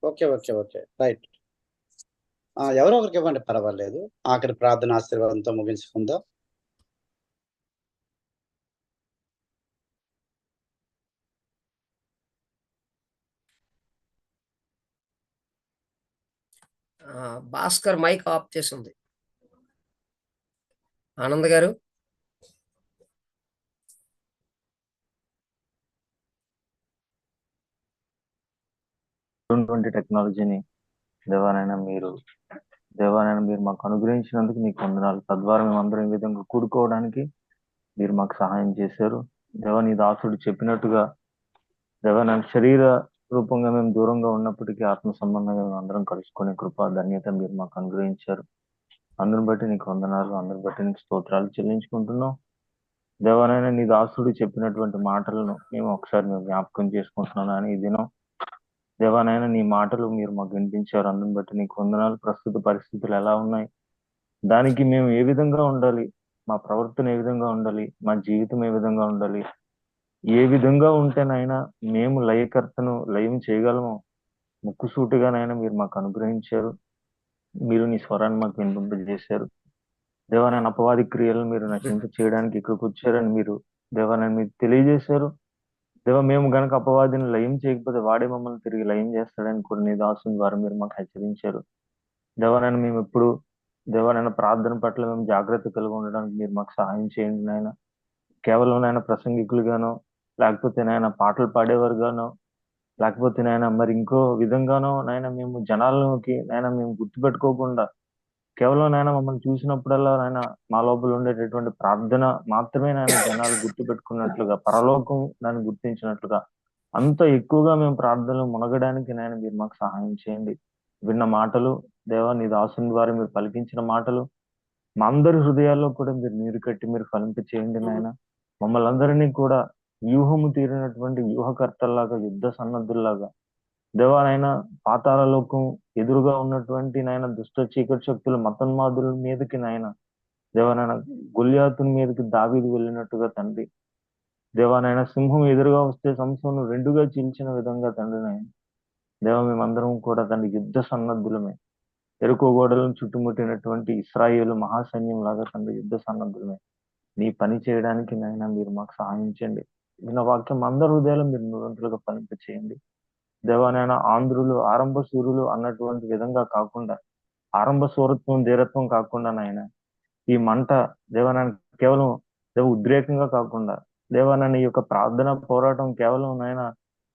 Okay okay okay right. ఎవరో ఒకరికి ఇవ్వండి, పర్వాలేదు. ఆఖరి ప్రార్థన ఆశీర్వాదంతో ముగించుకుందాం. భాస్కర్ మైక్ ఆఫ్ చేసి ఉంది. ఆనంద్ గారు. టెక్నాలజీని దేవానైనా మీరు మాకు అనుగ్రహించినందుకు నీకు వందనాలు. తద్వారా మేమందరం ఈ విధంగా కూడుకోవడానికి మీరు మాకు సహాయం చేశారు. దేవా, నీ దాసుడు చెప్పినట్టుగా దేవానైనా శరీర రూపంగా మేము దూరంగా ఉన్నప్పటికీ ఆత్మ సంబంధంగా మేము అందరం కలుసుకునే కృప ధన్యత మీరు మాకు అనుగ్రహించారు. అందరిని బట్టి నీకు వందనాలు, అందరిని బట్టి నీకు స్తోత్రాలు చెల్లించుకుంటున్నాం. దేవానైనా నీ దాసుడు చెప్పినటువంటి మాటలను మేము జ్ఞాపకం చేసుకుంటున్నాను. అని ఈ దినం దేవానైనా నీ మాటలు మీరు మాకు వినిపించారు. అందుని బట్టి నీకు వందనాలు. ప్రస్తుత పరిస్థితులు ఎలా ఉన్నాయి, దానికి మేము ఏ విధంగా ఉండాలి, మా ప్రవర్తన ఏ విధంగా ఉండాలి, మా జీవితం ఏ విధంగా ఉండాలి, ఏ విధంగా ఉంటేనైనా మేము లయకర్తను లయం చేయగలము ముక్కుసూటిగానైనా మీరు మాకు అనుగ్రహించారు. మీరు నీ స్వరాన్ని మాకు వినిపింపజేశారు. దేవానైనా అపవాది క్రియలను మీరు నశింప చేయడానికి ఇక్కడికి వచ్చారని మీరు దేవానైనా మీరు తెలియజేశారు. మేము గనక అపవాదిని లయం చేయకపోతే వాడే మమ్మల్ని తిరిగి లయం చేస్తాడని కూడా నీ దాసుని ద్వారా మీరు మాకు హెచ్చరించారు. దేవానైనా మేము ఎప్పుడు దేవానైనా ప్రార్థన పట్ల మేము జాగ్రత్త కలిగి ఉండడానికి మీరు మాకు సహాయం చేయండి నాయన. కేవలం నాయన ప్రసంగికులుగానో, లేకపోతే నాయన పాటలు పాడేవారు గానో, లేకపోతే నాయన మరి ఇంకో విధంగానో నాయన మేము జనాలకి నాయన మేము గుర్తుపెట్టుకోకుండా కేవలం నాయన మమ్మల్ని చూసినప్పుడల్లా నాయన మా లోపల ఉండేటటువంటి ప్రార్థన మాత్రమే నాయన జనాలు గుర్తు పెట్టుకున్నట్లుగా, పరలోకం దాన్ని గుర్తించినట్లుగా అంత ఎక్కువగా మేము ప్రార్థనలు మునగడానికి నాయన మీరు మాకు సహాయం చేయండి. విన్న మాటలు దేవా, నీ దాసుని ద్వారా మీరు పలికించిన మాటలు మా అందరి హృదయాల్లో కూడా మీరు నీరు కట్టి మీరు ఫలింప చేయండి నాయన. మమ్మల్ని అందరినీ కూడా వ్యూహము తీరినటువంటి వ్యూహకర్తల్లాగా, యుద్ధ సన్నద్ధుల్లాగా దేవానైనా పాతాళ లోకం ఎదురుగా ఉన్నటువంటి నాయన దుష్ట చీకటి శక్తులు మతన్మాదుల మీదకి నాయన దేవానైనా గొల్యాతుని మీదకి దావీదు వెళ్ళినట్టుగా తండ్రి, దేవానైనా సింహం ఎదురుగా వస్తే సంసోను రెండుగా చీల్చిన విధంగా తండ్రి నాయన దేవ మేమందరం కూడా తండ్రి యుద్ధ సన్నద్ధులమే. ఎరుకో గోడలను చుట్టుముట్టినటువంటి ఇశ్రాయేలు మహాసైన్యం లాగా తండ్రి యుద్ధ సన్నద్ధులమే. నీ పని చేయడానికి నాయన మీరు మాకు సహాయించండి. విన్న వాక్యం అందరి హృదయాలు మీరు నూరంతులుగా ఫలింప చేయండి. దేవానైనా ఆంధ్రులు ఆరంభ సూర్యులు అన్నటువంటి విధంగా కాకుండా, ఆరంభ సూరత్వం ధీరత్వం కాకుండా నాయన ఈ మంట దేవానైనా కేవలం ఉద్రేకంగా కాకుండా, దేవానైనా ఈ యొక్క ప్రార్థన పోరాటం కేవలం నాయన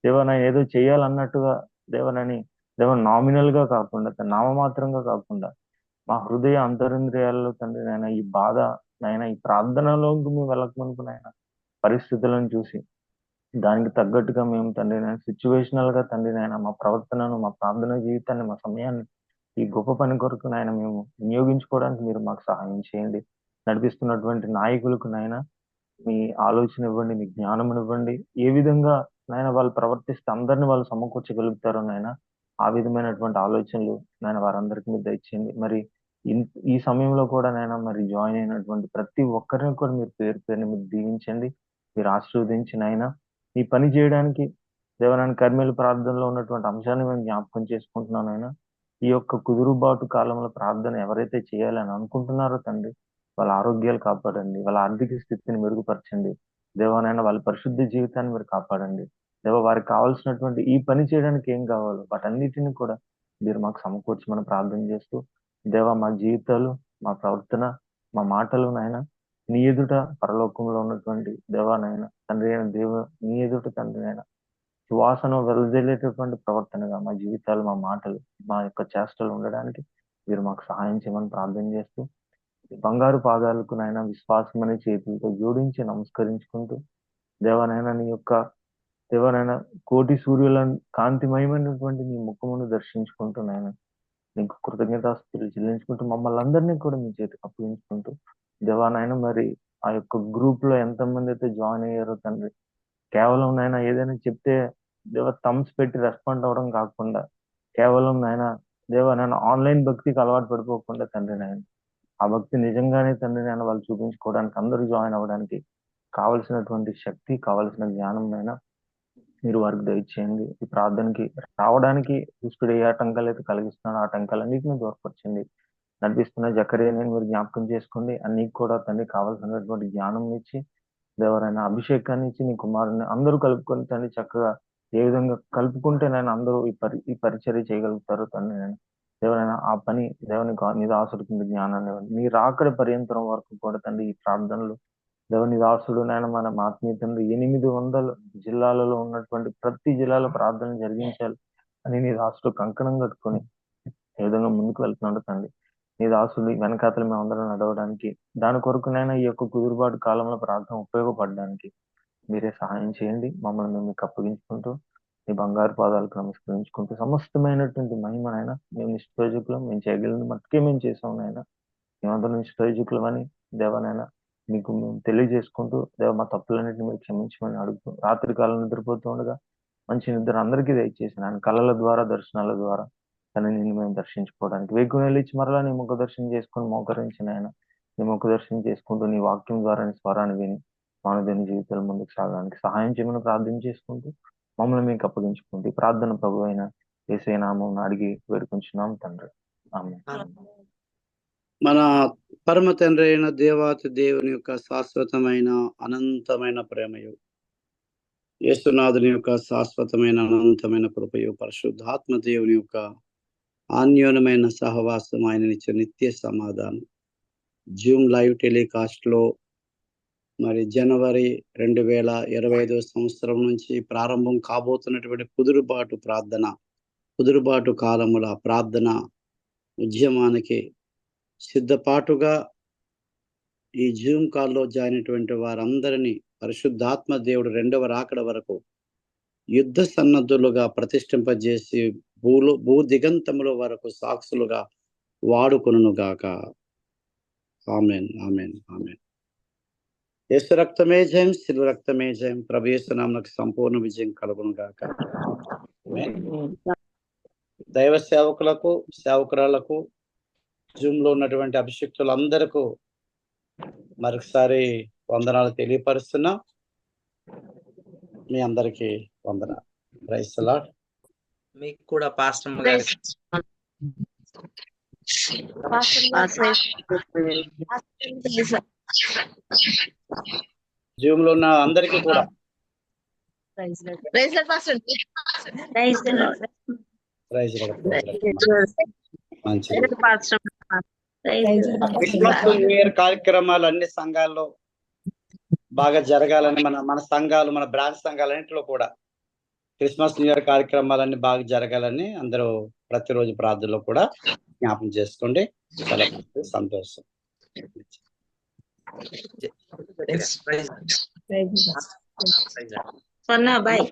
దేవానైనా ఏదో చేయాలన్నట్టుగా దేవానని నామినల్ గా కాకుండా, నామమాత్రంగా కాకుండా మా హృదయ అంతరింద్రియాలలో తండ్రి నాయన ఈ బాధ నాయన ఈ ప్రార్థనలోకి మేము వెళ్ళకమునుపు నాయన పరిస్థితులను చూసి దానికి తగ్గట్టుగా మేము తండ్రి నాయన సిచ్యువేషనల్ గా తండ్రి నాయన మా ప్రవర్తనను, మా ప్రార్థన జీవితాన్ని, మా సమయాన్ని ఈ గొప్ప పని కొరకు నాయన మేము వినియోగించుకోవడానికి మీరు మాకు సహాయం చేయండి. నడిపిస్తున్నటువంటి నాయకులకు నాయన మీ ఆలోచన ఇవ్వండి, మీ జ్ఞానం ఇవ్వండి. ఏ విధంగా నాయన వాళ్ళు ప్రవర్తిస్తే అందరిని వాళ్ళు సమకూర్చగలుగుతారో నాయన ఆ విధమైనటువంటి ఆలోచనలు నాయన వారందరికీ మీరు దయచేయండి. మరి ఈ సమయంలో కూడా నాయన మరి జాయిన్ అయినటువంటి ప్రతి ఒక్కరిని కూడా మీరు పేరు పేరుని మీరు దీవించండి, మీరు ఆశీర్వదించి నాయన ఈ పని చేయడానికి దేవనాయన కర్మేలు ప్రార్థనలో ఉన్నటువంటి అంశాన్ని మేము జ్ఞాపకం చేసుకుంటున్నాను. ఆయన ఈ యొక్క కుదురుబాటు కాలంలో ప్రార్థన ఎవరైతే చేయాలని అనుకుంటున్నారో తండ్రి వాళ్ళ ఆరోగ్యాలు కాపాడండి, వాళ్ళ ఆర్థిక స్థితిని మెరుగుపరచండి. దేవానైనా వాళ్ళ పరిశుద్ధ జీవితాన్ని మీరు కాపాడండి. దేవ వారికి కావాల్సినటువంటి ఈ పని చేయడానికి ఏం కావాలో వాటన్నిటిని కూడా మీరు మాకు సమకూర్చమని ప్రార్థన చేస్తూ, దేవ మా జీవితాలు, మా ప్రవర్తన, మా మాటలు నాయన నీ ఎదుట పరలోకంలో ఉన్నటువంటి దేవానాయన తండ్రి అయిన నీ ఎదుట తండ్రి అయిన సువాసన వెదజల్లేటటువంటి ప్రవర్తనగా మా జీవితాలు, మా మాటలు, మా యొక్క చేష్టలు ఉండడానికి మీరు మాకు సహాయం చేయమని ప్రార్థన చేస్తూ, బంగారు పాదాలకు నాయన విశ్వాసం అనే చేతులతో జోడించి నమస్కరించుకుంటూ, దేవానైనా నీ యొక్క దేవానైనా కోటి సూర్యుల కాంతిమయమైనటువంటి నీ ముఖమును దర్శించుకుంటూ నాయన నీకు కృతజ్ఞతాస్తుతులు చెల్లించుకుంటూ మమ్మల్ని అందరినీ కూడా మీ చేతికి అప్పగించుకుంటూ దేవా నాయన మరి ఆ యొక్క గ్రూప్ లో ఎంతమంది అయితే జాయిన్ అయ్యారో తండ్రి, కేవలం నాయన ఏదైనా చెప్తే దేవ థమ్స్ పెట్టి రెస్పాండ్ అవ్వడం కాకుండా కేవలం నాయన దేవా నాయన ఆన్లైన్ భక్తికి అలవాటు పడిపోకుండా తండ్రి నాయన ఆ భక్తి నిజంగానే తండ్రి నాయన వాళ్ళు చూపించుకోవడానికి అందరూ జాయిన్ అవ్వడానికి కావలసినటువంటి శక్తి, కావలసిన జ్ఞానం అయినా మీరు వారికి దయచేయండి. ఈ ప్రార్థనకి రావడానికి దుష్టుడు ఏ ఆటంకాలు అయితే కలిగిస్తున్నాడో ఆటంకాలన్నింటినీ దూరపరచండి. నడిపిస్తున్న జకర్యాని మీరు జ్ఞాపకం చేసుకోండి. అన్నికి కూడా తండ్రి కావాల్సినటువంటి జ్ఞానం ఇచ్చి దేవరైనా అభిషేకాన్ని ఇచ్చి నీ కుమారుని అందరూ కలుపుకొని తండ్రి చక్కగా ఏ విధంగా కలుపుకుంటే నేను అందరూ ఈ పరిచర్య చేయగలుగుతారు తండ్రి. నేను దేవరైనా ఆ పని దేవుని నీ దాసుడికి జ్ఞానాన్ని ఇవ్వండి. నీ రాకడ పర్యంతరం వరకు కూడా తండ్రి ఈ ప్రార్థనలు దేవుని దాసుడు నాయన మన ఆత్మీయ తండ్రి 800 జిల్లాలలో ఉన్నటువంటి ప్రతి జిల్లాలో ప్రార్థన జరిగించాలి అని నీ దాసుడు కంకణం కట్టుకొని ఏ విధంగా ముందుకు వెళ్తున్నాడు తండ్రి. నీ దాసుడు వెనకాతలు మేము అందరం నడవడానికి దాని కొరకునైనా ఈ యొక్క కుదురుబాటు కాలంలో ప్రార్థన ఉపయోగపడడానికి మీరే సహాయం చేయండి. మమ్మల్ని మేము మీకు అప్పగించుకుంటూ మీ బంగారు పాదాలకు నమస్కరించుకుంటూ సమస్తమైనటువంటి మహిమనైనా మేము నిష్ప్రయోజకులం, మేము చేయగలిగిన మట్టుకే మేము చేసాం నాయన. మేమందరం నిష్ప్రయోజకులం అని దేవనైనా మీకు మేము తెలియజేసుకుంటూ దేవ మా తప్పులన్నింటినీ మీరు క్షమించమని అడుగుతూ రాత్రి కాలం నిద్రపోతూ ఉండగా మంచి నిద్ర అందరికీ దయచేసి ఆయన కళల ద్వారా దర్శనాల ద్వారా తనని నిన్ను మేము దర్శించుకోవడానికి వేకునేళ్ళు ఇచ్చి మరలా నీ ముఖ దర్శనం చేసుకుని మోకరించిన ఆయన నీ ముఖ దర్శనం చేసుకుంటూ నీ వాక్యం ద్వారా నీ స్వరాన్ని విని మానవుని జీవితాల ముందుకు సాగడానికి సహాయం చేయమని ప్రార్థన చేసుకుంటూ మమ్మల్ని మీకు అప్పగించుకుంటూ ప్రార్థన ప్రభు అయిన యేసయ్య నామమున అడిగి వేడుకుంటున్నాం తండ్రి. ఆమేన్. మన పరమ తండ్రి అయిన దేవాతి దేవుని యొక్క శాశ్వతమైన అనంతమైన ప్రేమయు, యేసునాథుని యొక్క శాశ్వతమైన అనంతమైన కృపయు, పరిశుద్ధాత్మ దేవుని యొక్క అన్యోన్యమైన సహవాసం, ఆయన ఇచ్చే నిత్య సమాధానం జూమ్ లైవ్ టెలికాస్ట్ లో మరి జనవరి 2025 సంవత్సరం నుంచి ప్రారంభం కాబోతున్నటువంటి కుదురుబాటు కాలముల ప్రార్థన ఉద్యమానికి సిద్ధపాటుగా ఈ జూమ్ కాల్లో జాయిన్ అయినటువంటి వారందరినీ పరిశుద్ధాత్మ దేవుడు 2వ రాకడ వరకు యుద్ధ సన్నద్ధులుగా ప్రతిష్ఠింపజేసి భూ దిగంతముల వరకు సాక్షులుగా వాడుకొనును గాక. ఆమేన్, ఆమేన్, ఆమేన్. యేసు రక్తమే జయం, శిలువ రక్తమే జయం. ప్రభు యేసు నామమునకు సంపూర్ణ విజయం కలుగును గాక. దైవ సేవకులకు, సేవకురాలకు, జూమ్ లో ఉన్నటువంటి అభిషిక్తులందరికీ మరొకసారి వందనాలు తెలియపరుస్తున్నా. మీ అందరికీ వందనాలు. Praise the lord. మీకు కూడా పాస్టర్ గారు జూమ్ లో ఉన్న అందరికీ కూడా మంచిది. క్రిస్మస్ న్యూ ఇయర్ కార్యక్రమాలు అన్ని సంఘాల్లో బాగా జరగాలని మన సంఘాలు, మన బ్రాంచ్ సంఘాలన్నింటిలో కూడా క్రిస్మస్ న్యూ ఇయర్ కార్యక్రమాలన్నీ బాగా జరగాలని అందరూ ప్రతిరోజు ప్రార్థనలో కూడా జ్ఞాపకం చేసుకోండి. చాలా సంతోషం. బాయ్.